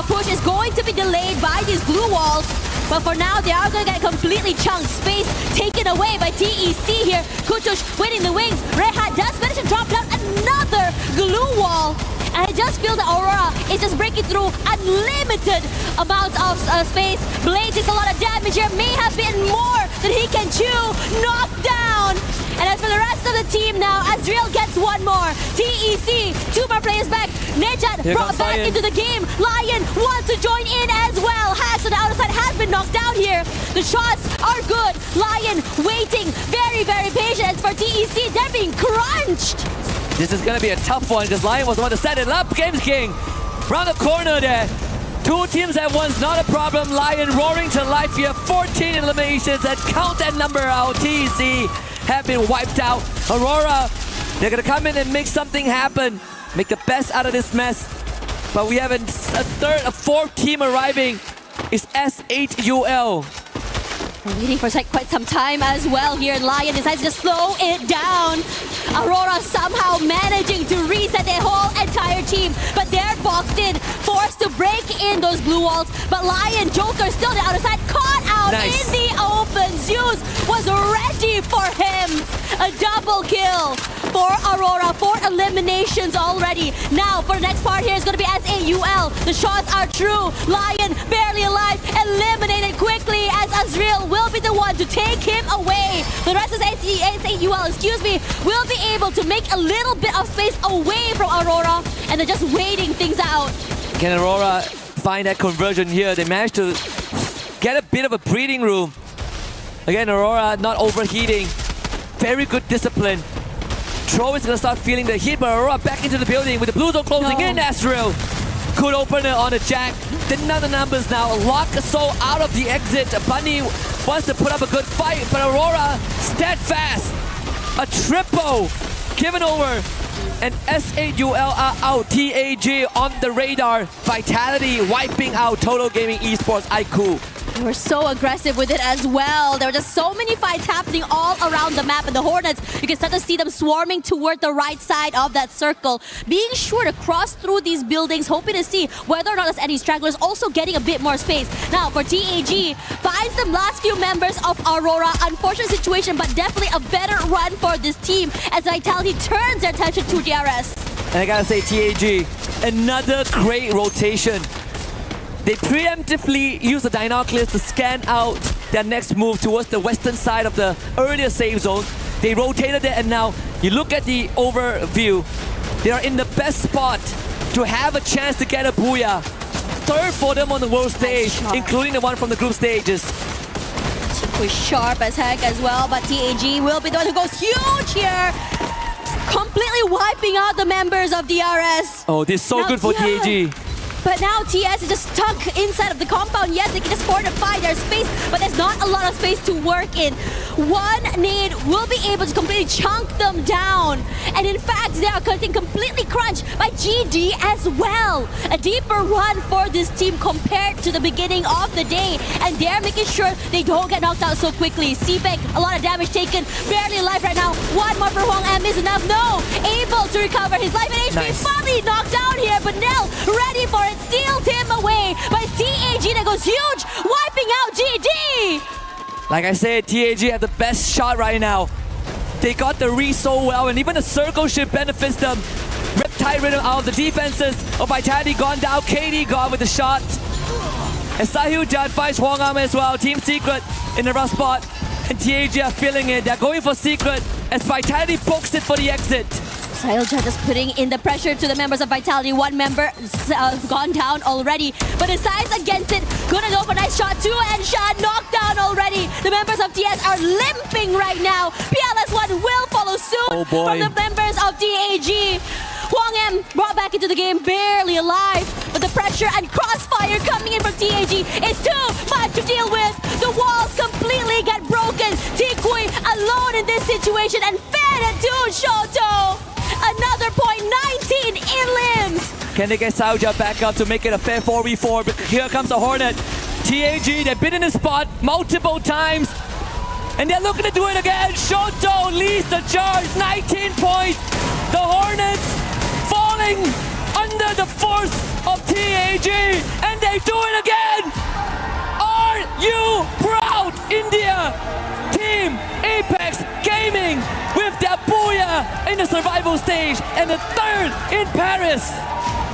push is going to be delayed by these blue walls. But for now, they are going to get completely chunked. Space taken away by TEC here. Kutush winning the wings. Reha does manage to drop down another glue wall. And I just feel that Aurora is just breaking through unlimited amounts of space. Blade takes a lot of damage here. May have been more than he can chew. Knocked down. And as for the rest of the team now, Azriel gets one more. TEC, 2 more players back. Nejad brought back into the game. Lion wants to join in as well. Hacks on the outer side has been knocked down here. The shots are good. Lion waiting, very, very patient. As for TEC, they're being crunched. This is going to be a tough one because Lion was the one to set it up. Games King, round the corner there. 2 teams at once, not a problem. Lion roaring to life here. 14 eliminations, and count that number out. TEC have been wiped out. Aurora, they're going to come in and make something happen. Make the best out of this mess. But we have a 4th team arriving. It's S8UL. We're waiting for quite some time as well here. Lion decides to slow it down. Aurora somehow managing to reset their whole entire team, but they're boxed in, forced to break in those blue walls. But Lion, Joker still on the outer side, caught out in the open. Zeus was ready for him. A double kill for Aurora, 4 eliminations already. Now for the next part here is going to be S8UL. The shots are true. Lion barely alive, eliminated quickly as Azriel will be the one to take him away. The rest of S8UL, will be able to make a little bit of space away from Aurora, and they're just waiting things out. Can Aurora find that conversion here? They managed to get a bit of a breathing room. Again, Aurora not overheating. Very good discipline. Tro is going to start feeling the heat, but Aurora back into the building with the blue zone closing in. Astral could open it on a jack. Didn't know the numbers now. Lock Soul out of the exit. Bunny wants to put up a good fight, but Aurora steadfast. A triple given over. And S8UL are out. TAG on the radar. Vitality wiping out Total Gaming Esports IQ. They were so aggressive with it as well. There were just so many fights happening all around the map. And the Hornets, you can start to see them swarming toward the right side of that circle. Being sure to cross through these buildings, hoping to see whether or not there's any stragglers. Also getting a bit more space. Now for TAG, finds the last few members of Aurora. Unfortunate situation, but definitely a better run for this team as Vitality turns their attention to DRS. And I gotta say, TAG, another great rotation. They preemptively use the binoculars to scan out their next move towards the western side of the earlier save zone. They rotated it, and now you look at the overview. They are in the best spot to have a chance to get a booyah. third for them on the world stage, including the one from the group stages. Was sharp as heck as well, but TAG will be the one who goes huge here, completely wiping out the members of DRS. Oh, this is so good for TAG. But now TS is just stuck inside of the compound. Yes, they can just fortify their space, but there's not a lot of space to work in. One nade will be able to completely chunk them down. And in fact, they are getting completely crunched by GD as well. A deeper run for this team compared to the beginning of the day. And they're making sure they don't get knocked out so quickly. Seabek, a lot of damage taken, barely alive right now. One more for Hwang M is enough. No, able to recover his life. And HP finally knocked down here, but Nell ready for it. Steals him away by TAG that goes huge, wiping out GD. Like I said, TAG have the best shot right now. They got the read so well, and even the circle ship benefits them. Riptide rhythm out of the defenses of Vitality gone down. KD gone with the shot. And Sahil Judd finds Hwang Am as well. Team Secret in the rough spot. And TAG are feeling it. They're going for Secret as Vitality pokes it for the exit. Sahilja just putting in the pressure to the members of Vitality. One member gone down already, but decides against it. Gonna go for a nice shot. Two and shot knocked down already. The members of TS are limping right now. PLS1 will follow soon from the members of DAG. Hwang M brought back into the game, barely alive, but the pressure and crossfire coming in from TAG is too much to deal with. The walls completely get broken. Tikui alone in this situation and fed it to Shoto. Another point, 19 in limbs. Can they get Sauja back up to make it a fair 4v4? But here comes the Hornet. TAG, they've been in this spot multiple times. And they're looking to do it again. Shoto leads the charge, 19 points. The Hornets falling under the force of TAG. And they do it again. Are you proud, India? Team Apex Gaming with their Booyah in the survival stage and the third in Paris.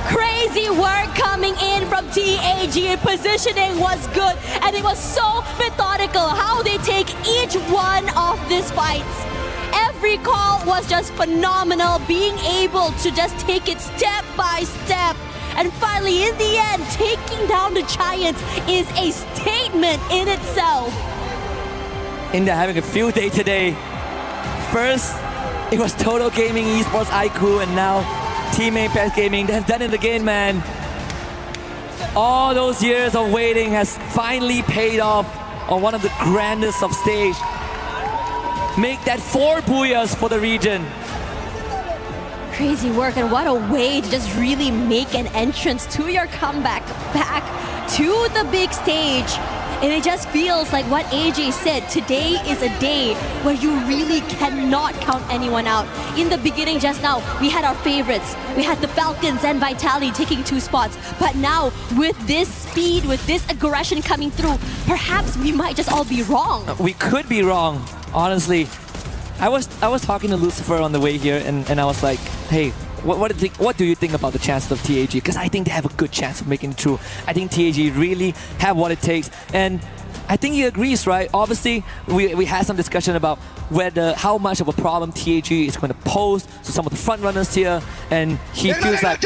Crazy work coming in from TAG. Positioning was good, and it was so methodical how they take each one of these fights. Every call was just phenomenal, being able to just take it step by step. And finally, in the end, taking down the Giants is a statement in itself. India having a field day today. First, it was Total Gaming, Esports IQ, and now Team Apex Gaming. They've done it again, man. All those years of waiting has finally paid off on one of the grandest of stage. Make that 4 Booyahs for the region. Crazy work, and what a way to just really make an entrance to your comeback back to the big stage. And it just feels like what AJ said, today is a day where you really cannot count anyone out. In the beginning just now, we had our favorites. We had the Falcons and Vitality taking 2 spots. But now, with this speed, with this aggression coming through, perhaps we might just all be wrong. We could be wrong, honestly. I was talking to Lucifer on the way here, and I was like, hey, what do you think about the chances of TAG? Because I think they have a good chance of making it through. I think TAG really have what it takes. And I think he agrees, right? Obviously, we had some discussion about how much of a problem TAG is going to pose to some of the front runners here. And he feels like...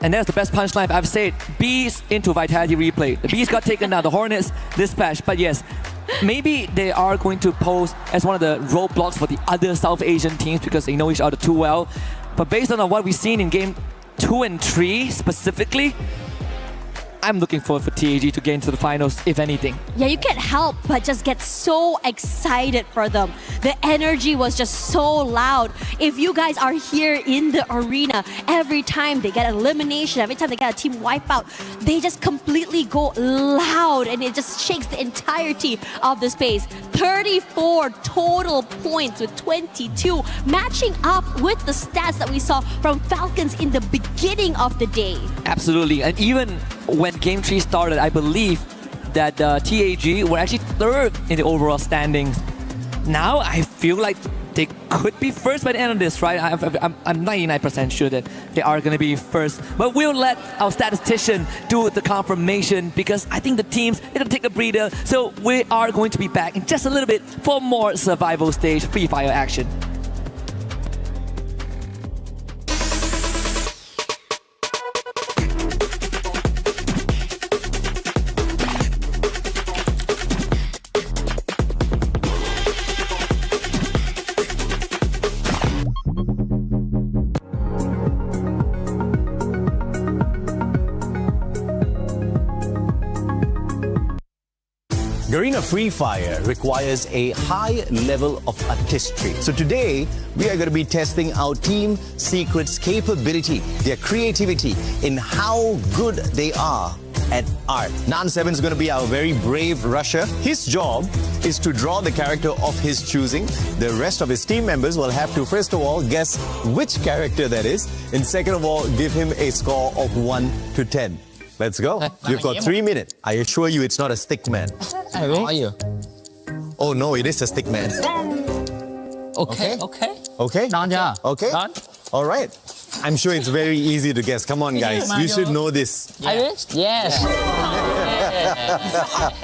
And that's the best punchline I've said. Bees into Vitality replay. The Bees got taken down. The Hornets dispatched. But yes, maybe they are going to pose as one of the roadblocks for the other South Asian teams because they know each other too well. But based on what we've seen in game 2 and 3 specifically, I'm looking forward for TAG to get into the finals, if anything. Yeah, you can't help but just get so excited for them. The energy was just so loud. If you guys are here in the arena, every time they get an elimination, every time they get a team wipeout, they just completely go loud and it just shakes the entirety of the space. 34 total points with 22, matching up with the stats that we saw from Falcons in the beginning of the day. Absolutely, and even when Game 3 started, I believe that TAG were actually 3rd in the overall standings. Now I feel like they could be first by the end of this, right? I'm 99% sure that they are going to be first. But we'll let our statistician do the confirmation because I think the teams, they're going to take a breather. So we are going to be back in just a little bit for more survival stage Free Fire action. Garena Free Fire requires a high level of artistry. So today, we are going to be testing our Team Secret's capability, their creativity in how good they are at art. Nan7 is going to be our very brave rusher. His job is to draw the character of his choosing. The rest of his team members will have to, first of all, guess which character that is, and second of all, give him a score of 1 to 10. Let's go. You've got 3 minutes. I assure you it's not a stick man. Oh no, it is a stick man. Okay. Okay? Done, yeah. Okay? Done. All right. I'm sure it's very easy to guess. Come on, guys. You should know this. Yes.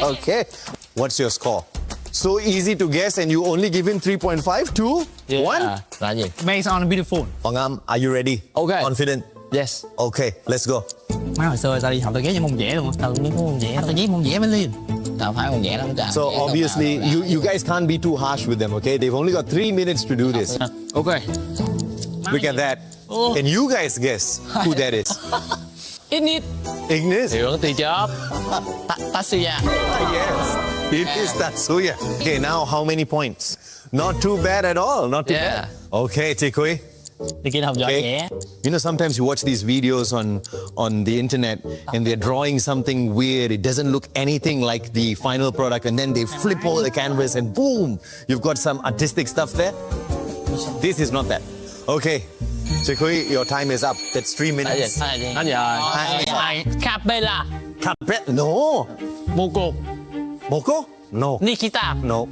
Okay. What's your score? So easy to guess and you only give him 3.5, 2, 1? Based on beautiful. Hoàng, are you ready? Okay. Confident? Yes. Okay, let's go. Má hồi xưa tao đi học tao ghé những môn vẽ luôn. Tao những môn vẽ, tao ghé môn vẽ mới liền. Tao phải môn vẽ lắm cả. So obviously, you guys can't be too harsh with them, okay? They've only got 3 minutes to do this. Okay. Look at that. Can you guys guess who that is? Ignis. Ignis? Trưởng từ chớp. Tatsuya. Yes, it is Tatsuya. Okay, now how many points? Not too bad at all, not too bad. Okay, Tikui. Okay. You know, sometimes you watch these videos on the internet and they're drawing something weird. It doesn't look anything like the final product, and then they flip over the canvas and boom, you've got some artistic stuff there. This is not that. Okay, Chikui, your time is up. That's 3 minutes. Capella. Capella? No. Moko. Moko? No. Nikita. No.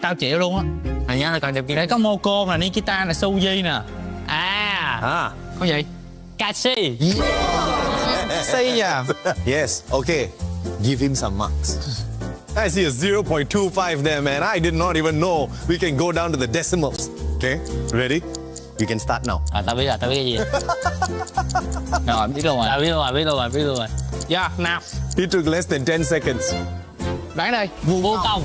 Tao chịu luôn á. Này nha, là còn đẹp kia. Có Moko là Nikita là Suzy nè. Có gì? Kashi. Say yeah. Yes. Okay. Give him some marks. I see a 0.25 there, man. I did not even know we can go down to the decimals. Okay. Ready? You can start now. Tao biết cái gì. Rồi, biết luôn rồi. Yeah, nào. It took less than 10 seconds. Đoán đây. Vô công.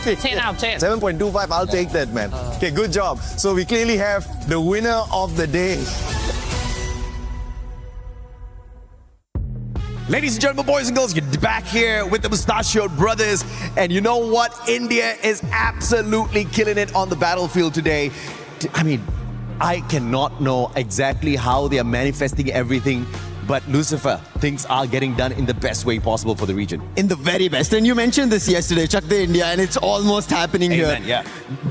10 out of 10. 7.25, I'll take that, man. Okay, good job. So we clearly have the winner of the day. Ladies and gentlemen, boys and girls, you're back here with the Mustachioed Brothers. And you know what? India is absolutely killing it on the battlefield today. I mean, I cannot know exactly how they are manifesting everything, but Lucifer, things are getting done in the best way possible for the region. In the very best. And you mentioned this yesterday, Chak De India, and it's almost happening here. Yeah.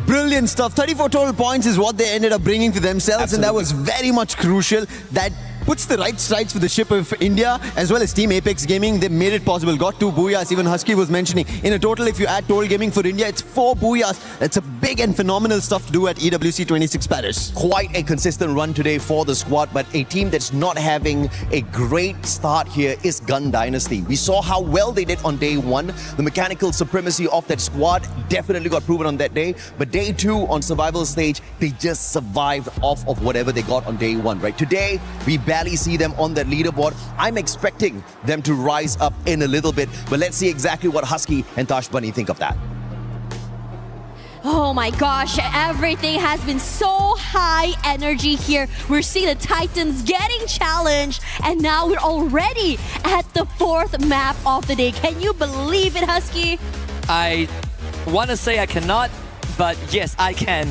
Brilliant stuff. 34 total points is what they ended up bringing to themselves, and that was very much crucial. That puts the right strides for the ship of India as well as Team Apex Gaming. They made it possible. Got 2 booyahs. Even Husky was mentioning. In a total, if you add total gaming for India, it's 4 booyahs. That's a big and phenomenal stuff to do at EWC 26 Paris. Quite a consistent run today for the squad, but a team that's not having a great start here is Gun Dynasty. We saw how well they did on day 1. The mechanical supremacy of that squad definitely got proven on that day, but day 2 on survival stage, they just survived off of whatever they got on day 1, right? Today, we barely see them on that leaderboard. I'm expecting them to rise up in a little bit, but let's see exactly what Husky and Tosh Bunny think of that. Oh my gosh, everything has been so high energy here. We're seeing the Titans getting challenged, and now we're already at the 4th map of the day. Can you believe it, Husky? I want to say I cannot, but yes, I can.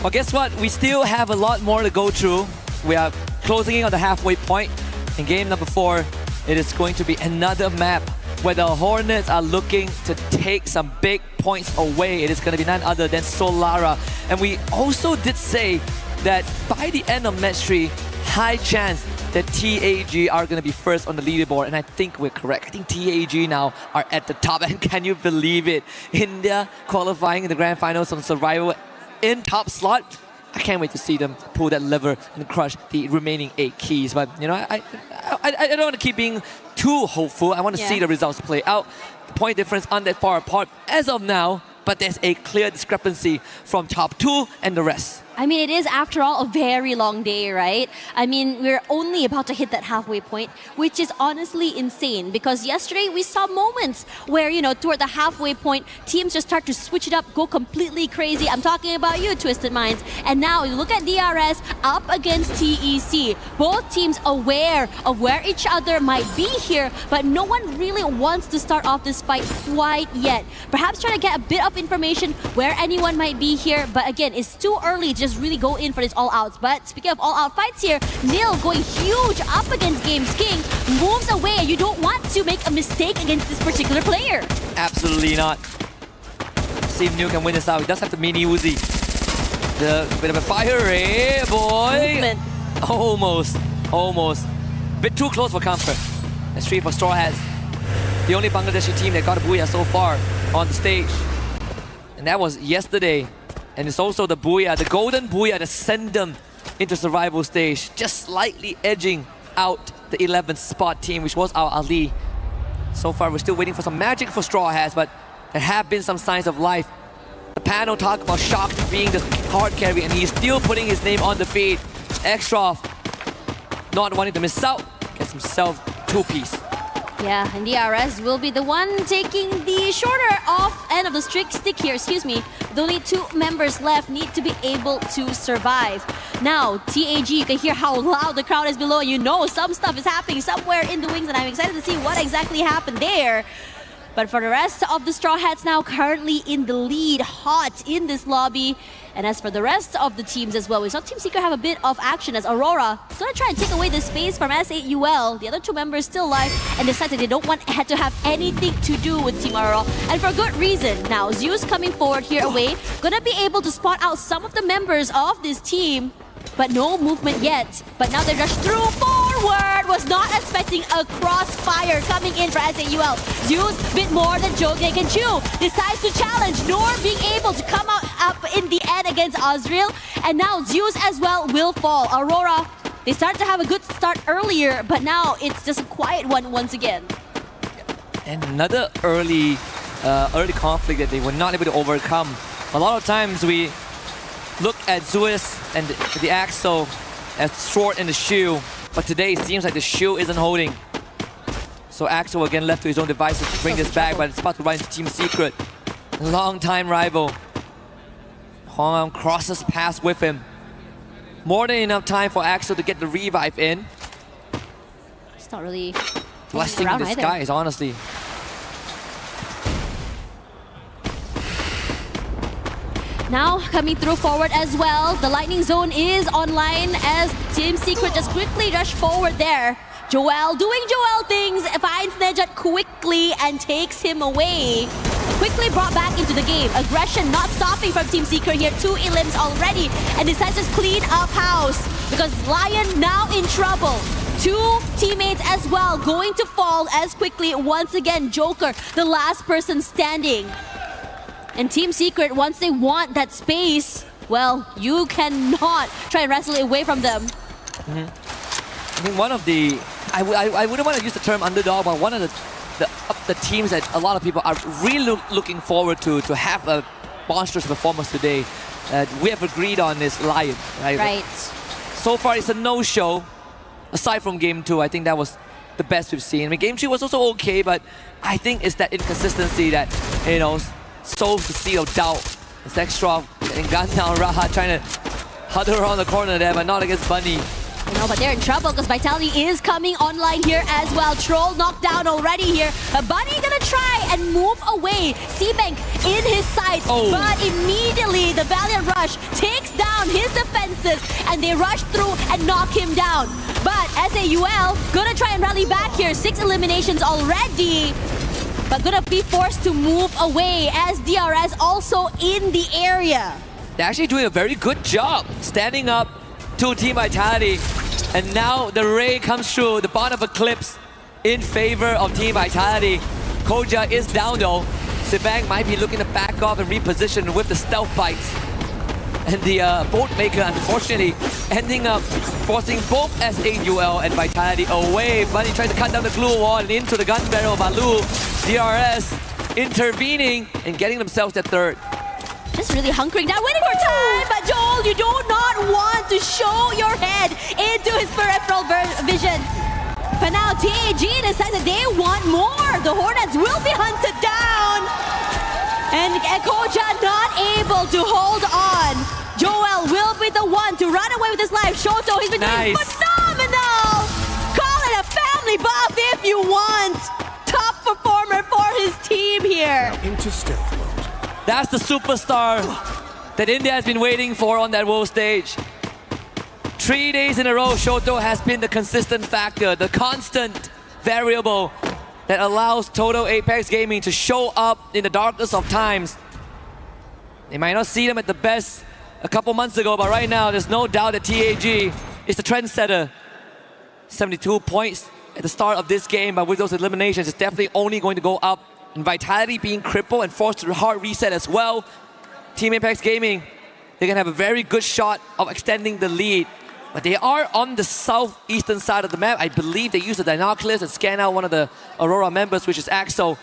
Well, guess what? We still have a lot more to go through. We are closing in on the halfway point. In game number 4, it is going to be another map where the Hornets are looking to take some big points away. It is going to be none other than Solara. And we also did say that by the end of match 3, high chance that TAG are going to be first on the leaderboard, and I think we're correct. I think TAG now are at the top, and can you believe it? India qualifying in the grand finals on survival in top slot. I can't wait to see them pull that lever and crush the remaining 8 keys. But you know, I don't want to keep being too hopeful. I want to see the results play out. The point difference aren't that far apart as of now, but there's a clear discrepancy from top 2 and the rest. I mean, it is, after all, a very long day, right? I mean, we're only about to hit that halfway point, which is honestly insane, because yesterday we saw moments where, you know, toward the halfway point, teams just start to switch it up, go completely crazy. I'm talking about you, Twisted Minds. And now you look at DRS up against TEC. Both teams aware of where each other might be here, but no one really wants to start off this fight quite yet. Perhaps trying to get a bit of information where anyone might be here, but again, it's too early to just really go in for this all-outs. But speaking of all-out fights here, Nil going huge up against Games King, moves away. You don't want to make a mistake against this particular player. Absolutely not. See if Nil can win this out. He does have the mini Uzi. The bit of a fire ray, boy. Movement. Almost. Bit too close for comfort. That's 3 for Straw Hats. The only Bangladeshi team that got a booyah so far on the stage. And that was yesterday. And it's also the booyah, the golden booyah that sent them into survival stage, just slightly edging out the 11th spot team, which was our Ali. So far, we're still waiting for some magic for Straw Hats, but there have been some signs of life. The panel talked about Shocked being the hard carry, and he's still putting his name on the feed. Extra, not wanting to miss out, gets himself 2-piece. Yeah, and DRS will be the one taking the shorter off end of the stick here, With only 2 members left, need to be able to survive. Now, TAG, you can hear how loud the crowd is below. You know some stuff is happening somewhere in the wings, and I'm excited to see what exactly happened there. But for the rest of the Straw Hats now currently in the lead, hot in this lobby. And as for the rest of the teams as well, we saw Team Secret have a bit of action as Aurora is going to try and take away the space from S8UL. The other 2 members still alive and decided they don't want to have anything to do with Team Aurora. And for good reason. Now, Zeus coming forward here away, going to be able to spot out some of the members of this team. But no movement yet. But now they rush through forward. Was not expecting a crossfire coming in for S8UL. Zeus, bit more than Joe can chew. Decides to challenge, nor being able to come out up in the end against Osriel. And now Zeus as well will fall. Aurora, they started to have a good start earlier, but now it's just a quiet one once again. And another early conflict that they were not able to overcome. A lot of times we look at Zeus and the Axel as sword in the shoe, but today it seems like the shoe isn't holding. So Axel again left to his own devices to bring this back, but it's about to run into Team Secret. Long-time rival. Hong crosses paths with him. More than enough time for Axel to get the revive in. It's not really blessing in disguise, honestly. Now coming through forward as well. The Lightning Zone is online as Team Secret just quickly rush forward there. Joel doing Joel things, finds Nejat quickly and takes him away. Quickly brought back into the game. Aggression not stopping from Team Secret here. 2 elims already, and decides to clean up house because Lion now in trouble. 2 teammates as well going to fall as quickly. Once again, Joker, the last person standing. And Team Secret, once they want that space, well, you cannot try and wrestle it away from them. I think one of the, I wouldn't want to use the term underdog, but one of the teams that a lot of people are really looking forward to have a monstrous performance today. We have agreed on this Lion, right? Right. So far, it's a no-show. Aside from Game 2, I think that was the best we've seen. I mean, Game 3 was also okay, but I think it's that inconsistency that, you know, sows the seed of doubt. It's extra getting gunned down. Raha trying to huddle around the corner there, but not against Bunny. You know, but they're in trouble because Vitality is coming online here as well. Troll knocked down already here. Bunny gonna try and move away. Seabank in his sights, but immediately the Valiant Rush takes down his defenses and they rush through and knock him down. But S8UL gonna try and rally back here. 6 eliminations already. But gonna be forced to move away as DRS also in the area. They're actually doing a very good job standing up to Team Vitality. And now the ray comes through, the bond of eclipse in favor of Team Vitality. Koja is down though. Sibang might be looking to back off and reposition with the stealth bites. And the Boatmaker, unfortunately, ending up forcing both SAUL and Vitality away. Bunny trying to cut down the glue wall and into the gun barrel. Balu, DRS intervening and getting themselves their third. Just really hunkering down, waiting for time. But Joel, you do not want to show your head into his peripheral vision. But now TAG decides that they want more. The Hornets will be hunted down. And Koja not able to hold on. Joel will be the one to run away with his life. Shoto, he's been doing phenomenal. Call it a family buff if you want. Top performer for his team here. Into stealth mode. That's the superstar that India has been waiting for on that world stage. 3 days in a row, Shoto has been the consistent factor, the constant variable that allows Total Apex Gaming to show up in the darkest of times. They might not see them at the best a couple months ago, but right now there's no doubt that TAG is the trendsetter. 72 points at the start of this game, but with those eliminations, it's definitely only going to go up. And Vitality being crippled and forced to hard reset as well. Team Apex Gaming, they can have a very good shot of extending the lead. But they are on the southeastern side of the map. I believe they use the binoculars and scan out one of the Aurora members, which is Axel.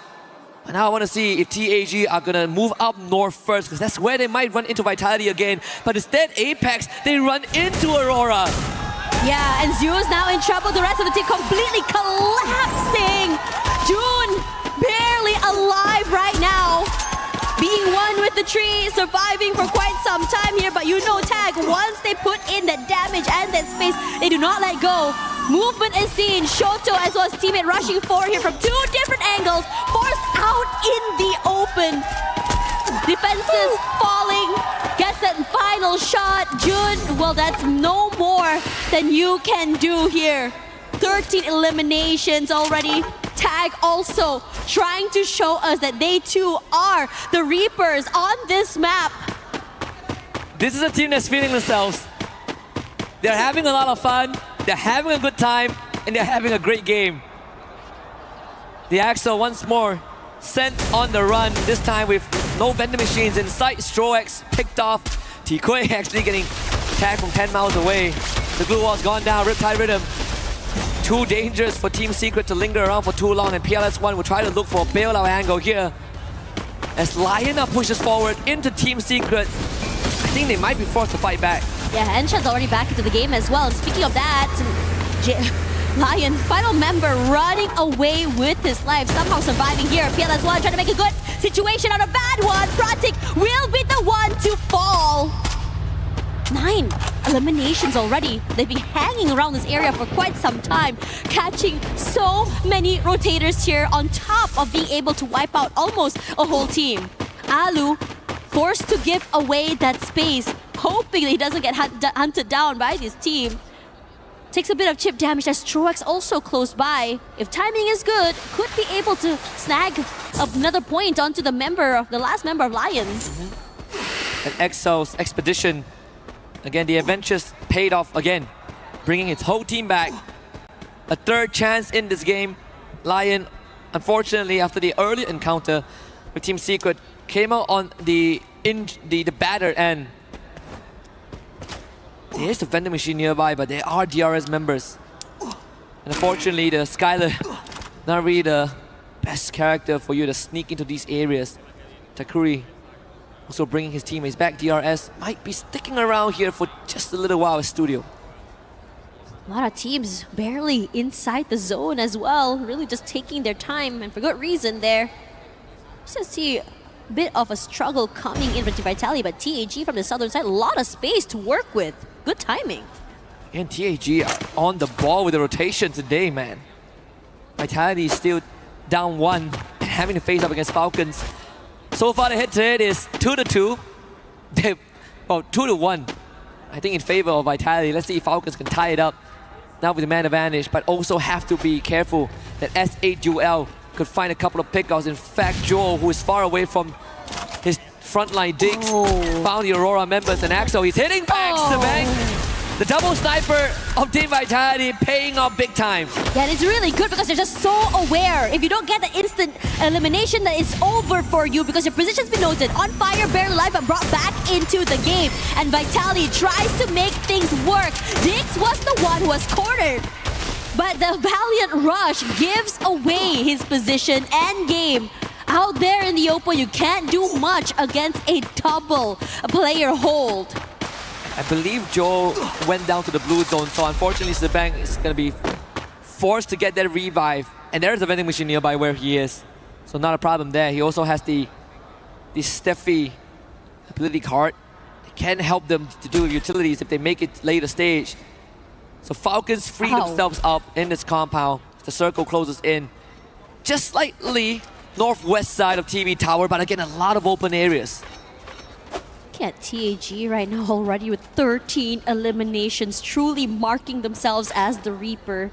And now I want to see if TAG are going to move up north first, because that's where they might run into Vitality again. But instead, Apex, they run into Aurora. Yeah, and Zeus now in trouble. The rest of the team completely collapsing. June barely alive right now. Being one with the tree, surviving for quite some time here, but you know Tag, once they put in that damage and that space, they do not let go. Movement is seen, Shoto as well as teammate rushing forward here from two different angles, forced out in the open. Defenses falling, gets that final shot. Jun, well that's no more than you can do here. 13 eliminations already. Tag also trying to show us that they too are the Reapers on this map. This is a team that's feeling themselves. They're having a lot of fun, they're having a good time, and they're having a great game. The Axel once more sent on the run, this time with no vending machines in sight. Stroex picked off. Tikui actually getting tagged from 10 miles away. The glue wall's gone down, Riptide Rhythm. Too dangerous for Team Secret to linger around for too long, and PLS1 will try to look for a bailout angle here. As Lion now pushes forward into Team Secret, I think they might be forced to fight back. Yeah, Enshad's already back into the game as well. And speaking of that, Lion, final member running away with his life, somehow surviving here. PLS1 trying to make a good situation out of a bad one. Pratik will be the one to fall. 9 eliminations already. They've been hanging around this area for quite some time, catching so many rotators here on top of being able to wipe out almost a whole team. Alu forced to give away that space, hoping that he doesn't get hunted down by this team. Takes a bit of chip damage as Troax also close by. If timing is good, could be able to snag another point onto the last member of Lions. And Excel's expedition, again, the adventures paid off again, bringing its whole team back. A third chance in this game. Lion, unfortunately, after the early encounter with Team Secret, came out on the battered end. There's the vending machine nearby, but they are DRS members. And unfortunately, the Skylar, not really the best character for you to sneak into these areas. Takuri also bringing his teammates back. DRS might be sticking around here for just a little while as Studio. A lot of teams barely inside the zone as well, really just taking their time, and for good reason there. Just see a bit of a struggle coming in with Vitality, but TAG from the southern side, a lot of space to work with. Good timing. And TAG are on the ball with the rotation today, man. Vitality is still down 1 and having to face up against Falcons. So far the head-to-head is 2-2. Well, 2-1. I think in favor of Vitality. Let's see if Falcons can tie it up now with the man advantage, but also have to be careful that S8UL could find a couple of pickoffs. In fact, Joel, who is far away from his frontline digs, found the Aurora members, and Axel, he's hitting back. Sabang The double sniper of Team Vitality paying off big time. Yeah, and it's really good because they're just so aware. If you don't get the instant elimination, that it's over for you because your position's been noted. On fire, barely alive, but brought back into the game. And Vitality tries to make things work. Dix was the one who was cornered. But the Valiant Rush gives away his position and game. Out there in the open, you can't do much against a double player hold. I believe Joe went down to the blue zone, so unfortunately Sebang is going to be forced to get that revive. And there's a vending machine nearby where he is, so not a problem there. He also has the Steffi ability card. It can help them to do utilities if they make it later stage. So Falcons free themselves up in this compound. The circle closes in just slightly northwest side of TV Tower, but again, a lot of open areas. At TAG right now already with 13 eliminations, truly marking themselves as the Reaper.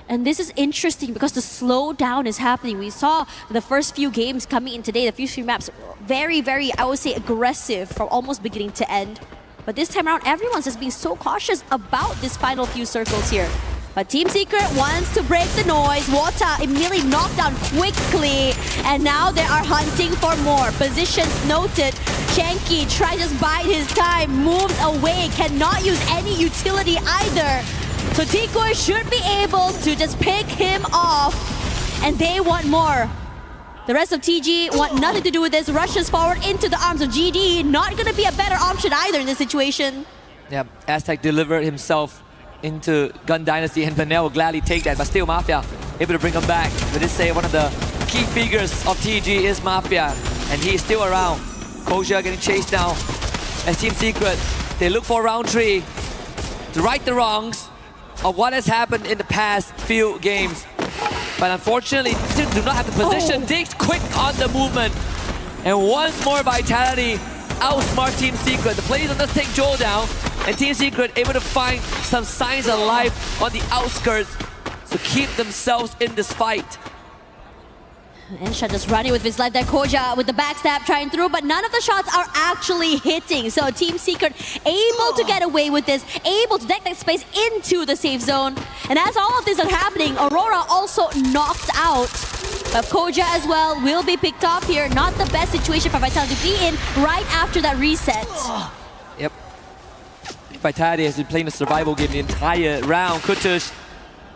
And this is interesting because the slowdown is happening. We saw the first few games coming in today, the first few maps, very, I would say, aggressive from almost beginning to end. But this time around, everyone's just being so cautious about this final few circles here. But Team Secret wants to break the noise. Wota immediately knocked down quickly. And now they are hunting for more. Positions noted. Shanky tries to bide his time, moves away, cannot use any utility either. So Tikoy should be able to just pick him off. And they want more. The rest of TG want nothing to do with this. Rushes forward into the arms of GD. Not going to be a better option either in this situation. Yeah, Aztec delivered himself into Gun Dynasty, and Vanel will gladly take that, but still Mafia able to bring him back. Let us say one of the key figures of TG is Mafia, and he is still around. Koja getting chased down as Team Secret. They look for round 3 to right the wrongs of what has happened in the past few games. But unfortunately, still do not have the position. Diggs quick on the movement. And once more Vitality outsmart Team Secret. The players will just take Joel down, and Team Secret able to find some signs of life on the outskirts to keep themselves in this fight. Ensha just running with his life there. Koja with the backstab trying through, but none of the shots are actually hitting. So Team Secret able to get away with this, able to deck that space into the safe zone. And as all of this are happening, Aurora also knocked out. But Koja as well will be picked off here. Not the best situation for Vitality to be in right after that reset. Yep. Vitality has been playing the survival game the entire round. Kutush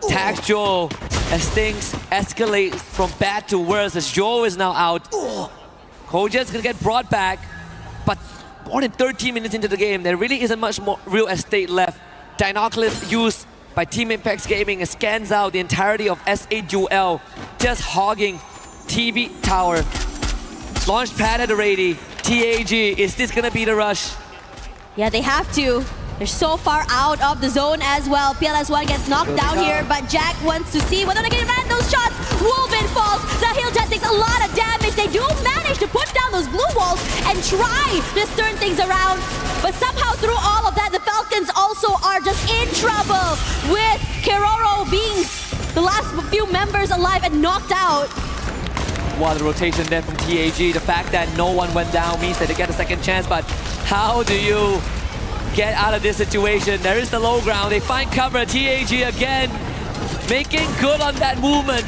tags Joel as things escalate from bad to worse as Joel is now out. Koja is going to get brought back, but more than 13 minutes into the game, there really isn't much more real estate left. Dinoculus used by Team Impact Gaming scans out the entirety of S8UL, just hogging TV Tower. Launch pad at the ready. TAG, is this going to be the rush? Yeah, they have to. They're so far out of the zone as well. PLS1 gets knocked down here, but Jack wants to see whether they can land those shots. Wolven falls. Zahil Jet takes a lot of damage. They do manage to put down those blue walls and try to turn things around. But somehow through all of that, the Falcons also are just in trouble with Keroro being the last few members alive and knocked out. Wow, the rotation there from TAG. The fact that no one went down means that they get a second chance, but how do you get out of this situation? There is the low ground. They find cover. TAG again making good on that movement.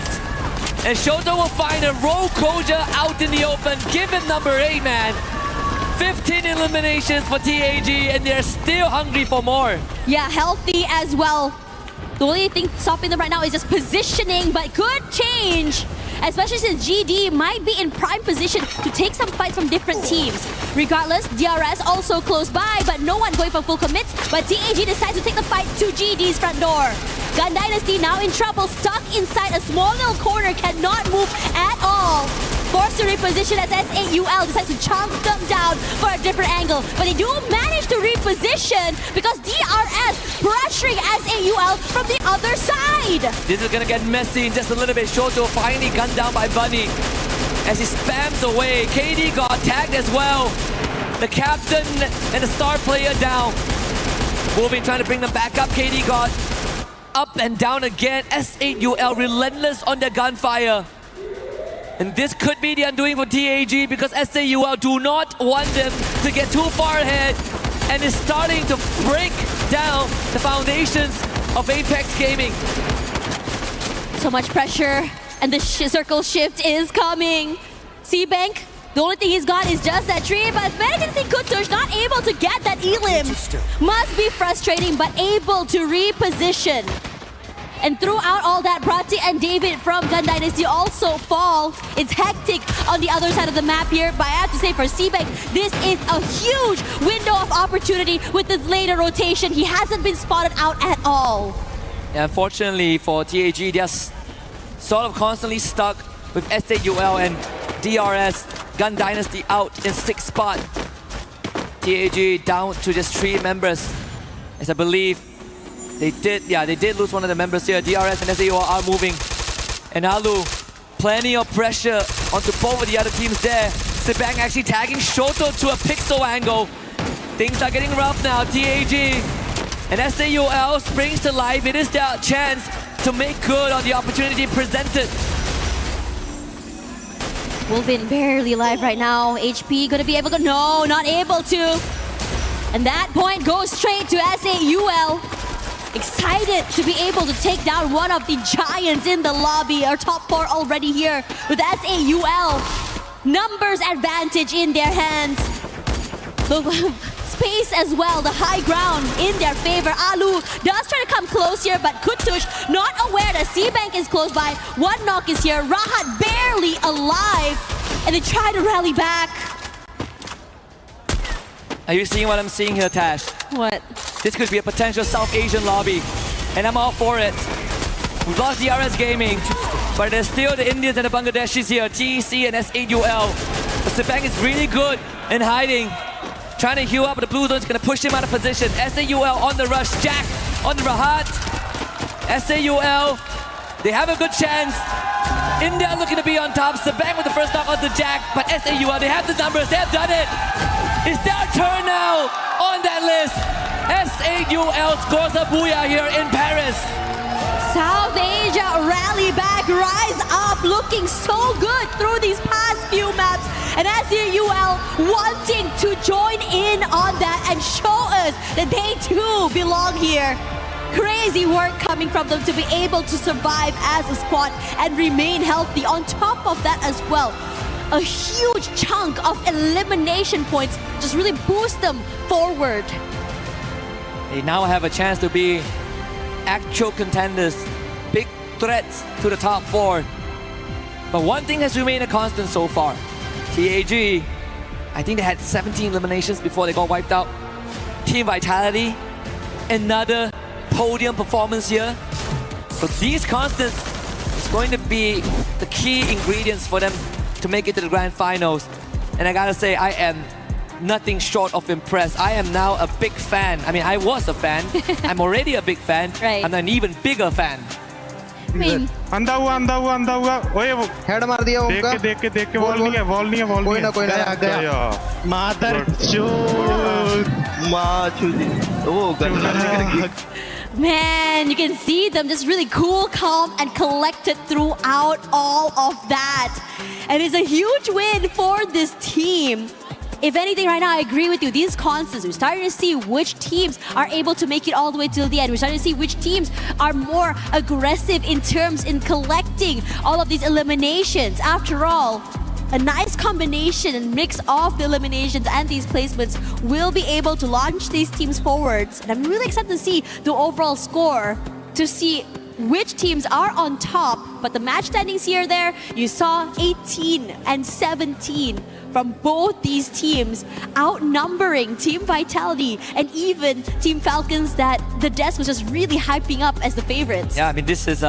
And Shoto will find a roll Koja out in the open. Give him number 8, man. 15 eliminations for TAG, and they're still hungry for more. Yeah, healthy as well. The only thing stopping them right now is just positioning, but good change. Especially since GD might be in prime position to take some fights from different teams. Regardless, DRS also close by, but no one going for full commits. But TAG decides to take the fight to GD's front door. Gun Dynasty now in trouble, stuck inside a small little corner, cannot move at all. Forced to reposition as S8UL decides to chunk them down for a different angle. But they do manage to reposition because DRS pressuring S8UL from the other side. This is gonna get messy in just a little bit. Shoto finally gunned down by Bunny as he spams away. KD got tagged as well. The captain and the star player down. Wolverine trying to bring them back up. KD got up and down again. S8UL relentless on their gunfire. And this could be the undoing for TAG because S8UL do not want them to get too far ahead and is starting to break down the foundations of Apex Gaming. So much pressure, and the circle shift is coming. C-Bank, the only thing he's got is just that tree, but Vengeance Kutush not able to get that elim. Must be frustrating, but able to reposition. And throughout all that, Prati and David from Gun Dynasty also fall. It's hectic on the other side of the map here, but I have to say for C-Bank, this is a huge window of opportunity with this later rotation. He hasn't been spotted out at all. Yeah, unfortunately for TAG, they're sort of constantly stuck with SAUL and DRS. Gun Dynasty out in 6th spot. TAG down to just 3 members, as I believe they did lose one of the members here. DRS and SAUL are moving. And Alu, plenty of pressure onto both of the other teams there. Sibang actually tagging Shoto to a pixel angle. Things are getting rough now. TAG and SAUL springs to life. It is their chance to make good on the opportunity presented. Wolvin barely alive right now. HP gonna be able to, no, not able to. And that point goes straight to SAUL. Excited to be able to take down one of the giants in the lobby. Our top 4 already here with SAUL. Numbers advantage in their hands. The space as well, the high ground in their favor. Alu does try to come close here, but Kutush not aware that C-Bank is close by. One knock is here. Rahat barely alive. And they try to rally back. Are you seeing what I'm seeing here, Tash? What? This could be a potential South Asian lobby, and I'm all for it. We've lost DRS Gaming, but there's still the Indians and the Bangladeshis here, TEC and SAUL. But Sibang is really good in hiding, trying to heal up, but the blue zone's gonna push him out of position. SAUL on the rush, Jack on the Rahat. SAUL, they have a good chance. India looking to be on top. Sibang with the first knock on the Jack, but SAUL, they have the numbers, they have done it. It's their turn now on that list. SAUL scores a booyah here in Paris. South Asia rally back, rise up, looking so good through these past few maps. And SAUL wanting to join in on that and show us that they too belong here. Crazy work coming from them to be able to survive as a squad and remain healthy. On top of that as well, a huge chunk of elimination points just really boost them forward. They now have a chance to be actual contenders, big threats to the top 4. But one thing has remained a constant so far. TAG, I think they had 17 eliminations before they got wiped out. Team Vitality, another podium performance here. So these constants is going to be the key ingredients for them to make it to the grand finals. And I gotta say, I am nothing short of impressed. I am now a big fan. I mean, I was a fan. I'm already a big fan. Right. I'm an even bigger fan. I mean, अंधा हुआ ओए वो head मार दिया उनका देख के wall नहीं है कोई ना आ गया मादर चोद माँ चुदी वो गंदा man, you can see them just really cool, calm, and collected throughout all of that. And it's a huge win for this team. If anything, right now, I agree with you. These constants, we're starting to see which teams are able to make it all the way till the end. We're starting to see which teams are more aggressive in terms in collecting all of these eliminations. After all, a nice combination and mix of the eliminations and these placements will be able to launch these teams forwards. And I'm really excited to see the overall score, to see which teams are on top. But the match standings here, there, you saw 18 and 17 from both these teams, outnumbering Team Vitality and even Team Falcons that the desk was just really hyping up as the favorites. Yeah, I mean, this is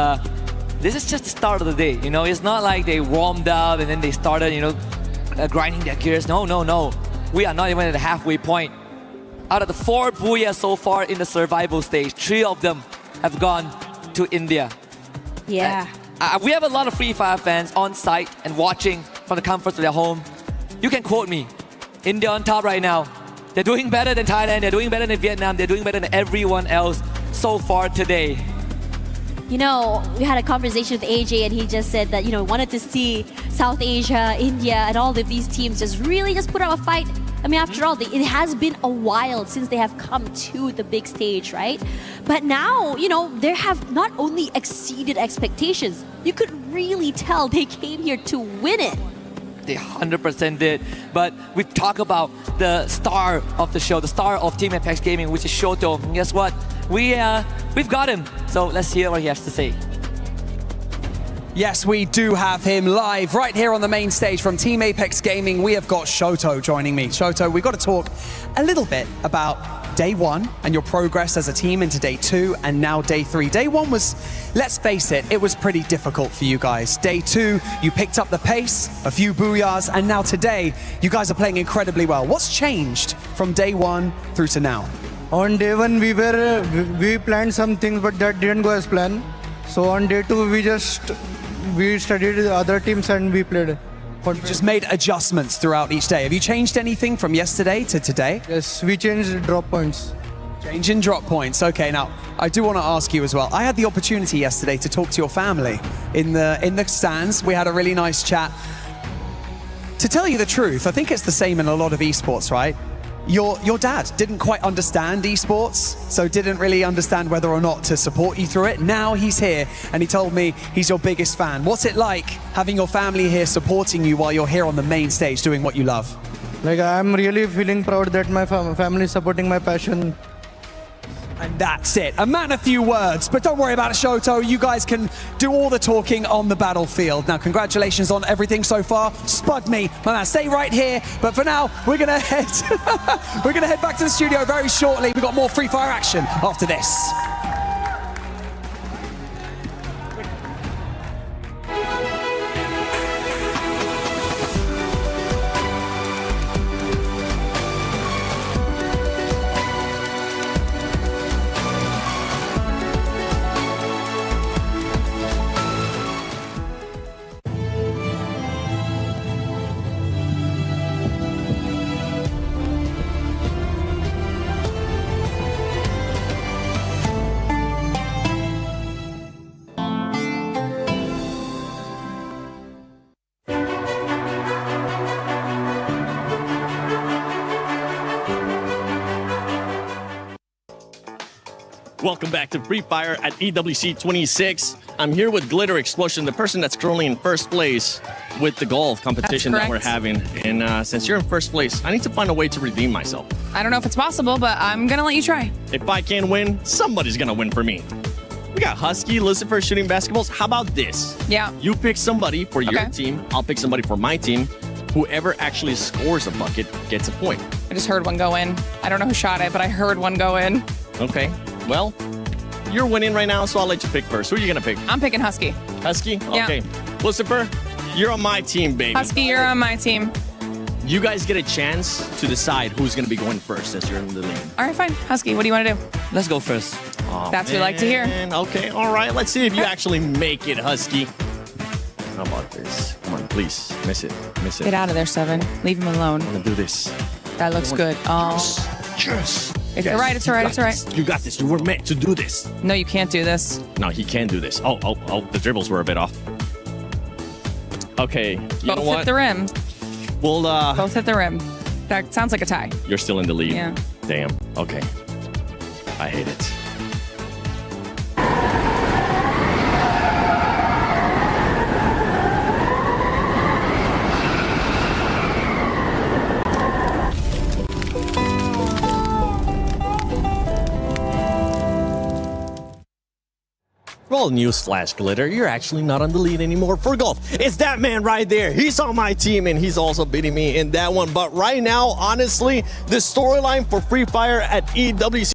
just the start of the day. You know, it's not like they warmed up and then they started, grinding their gears. No. We are not even at the halfway point. Out of the 4 booyahs so far in the survival stage, 3 of them have gone to India. Yeah. We have a lot of Free Fire fans on site and watching from the comforts of their home. You can quote me. India on top right now. They're doing better than Thailand. They're doing better than Vietnam. They're doing better than everyone else so far today. We had a conversation with AJ and he just said that, wanted to see South Asia, India, and all of these teams just really put up a fight I mean, after all, it has been a while since they have come to the big stage, right? But now, you know, they have not only exceeded expectations, you could really tell they came here to win it. They 100% did. But we talk about the star of the show, the star of Team Apex Gaming, which is Shoto. And guess what? We've got him. So let's hear what he has to say. Yes, we do have him live right here on the main stage from Team Apex Gaming. We have got Shoto joining me. Shoto, we've got to talk a little bit about day one and your progress as a team into day two and now day three. Day one was, let's face it, it was pretty difficult for you guys. Day two, you picked up the pace, a few booyahs, and now today, you guys are playing incredibly well. What's changed from day one through to now? On day one, we planned some things, but that didn't go as planned. So on day two, we studied the other teams and we played. Just made adjustments throughout each day. Have you changed anything from yesterday to today? Yes, we changed drop points. Changing drop points. Okay, now I do want to ask you as well. I had the opportunity yesterday to talk to your family in the stands. We had a really nice chat. To tell you the truth, I think it's the same in a lot of esports, right? Your dad didn't quite understand esports, so didn't really understand whether or not to support you through it. Now he's here, and he told me he's your biggest fan. What's it like having your family here supporting you while you're here on the main stage doing what you love? Like, I'm really feeling proud that my family is supporting my passion. And that's it. A man of few words, but don't worry about it, Shoto. You guys can do all the talking on the battlefield. Now, congratulations on everything so far. Spud me, my man. Stay right here. But for now, we're gonna head back to the studio very shortly. We've got more Free Fire action after this. Welcome back to Free Fire at EWC 26. I'm here with Glitter Explosion, the person that's currently in first place with the golf competition that we're having. And since you're in first place, I need to find a way to redeem myself. I don't know if it's possible, but I'm gonna let you try. If I can't win, somebody's gonna win for me. We got Husky, Lucifer shooting basketballs. How about this? Yeah. You pick somebody for your team. I'll pick somebody for my team. Whoever actually scores a bucket gets a point. I just heard one go in. I don't know who shot it, but I heard one go in. Okay. Well, you're winning right now, so I'll let you pick first. Who are you going to pick? I'm picking Husky. Husky? Yeah. Okay. Lucifer, you're on my team, baby. Husky, you're on my team. You guys get a chance to decide who's going to be going first since you're in the lead. All right, fine. Husky, what do you want to do? Let's go first. Oh, That's what we like to hear. Okay, all right. Let's see if you actually make it, Husky. How about this? Come on, please. Miss it. Miss it. Get out of there, Seven. Leave him alone. I'm going to do this. That looks good. Oh. Yes. It's all right. It's all right. It's all right. You got this. You were meant to do this. No, you can't do this. No, he can do this. Oh, the dribbles were a bit off. Okay, you know Both what? hit the rim. We'll, Both hit the rim. That sounds like a tie. You're still in the lead. Yeah. Damn. Okay. I hate it. Well, newsflash, Glitter, you're actually not on the lead anymore for golf. It's that man right there. He's on my team, and he's also beating me in that one. But right now, honestly, the storyline for Free Fire at EWC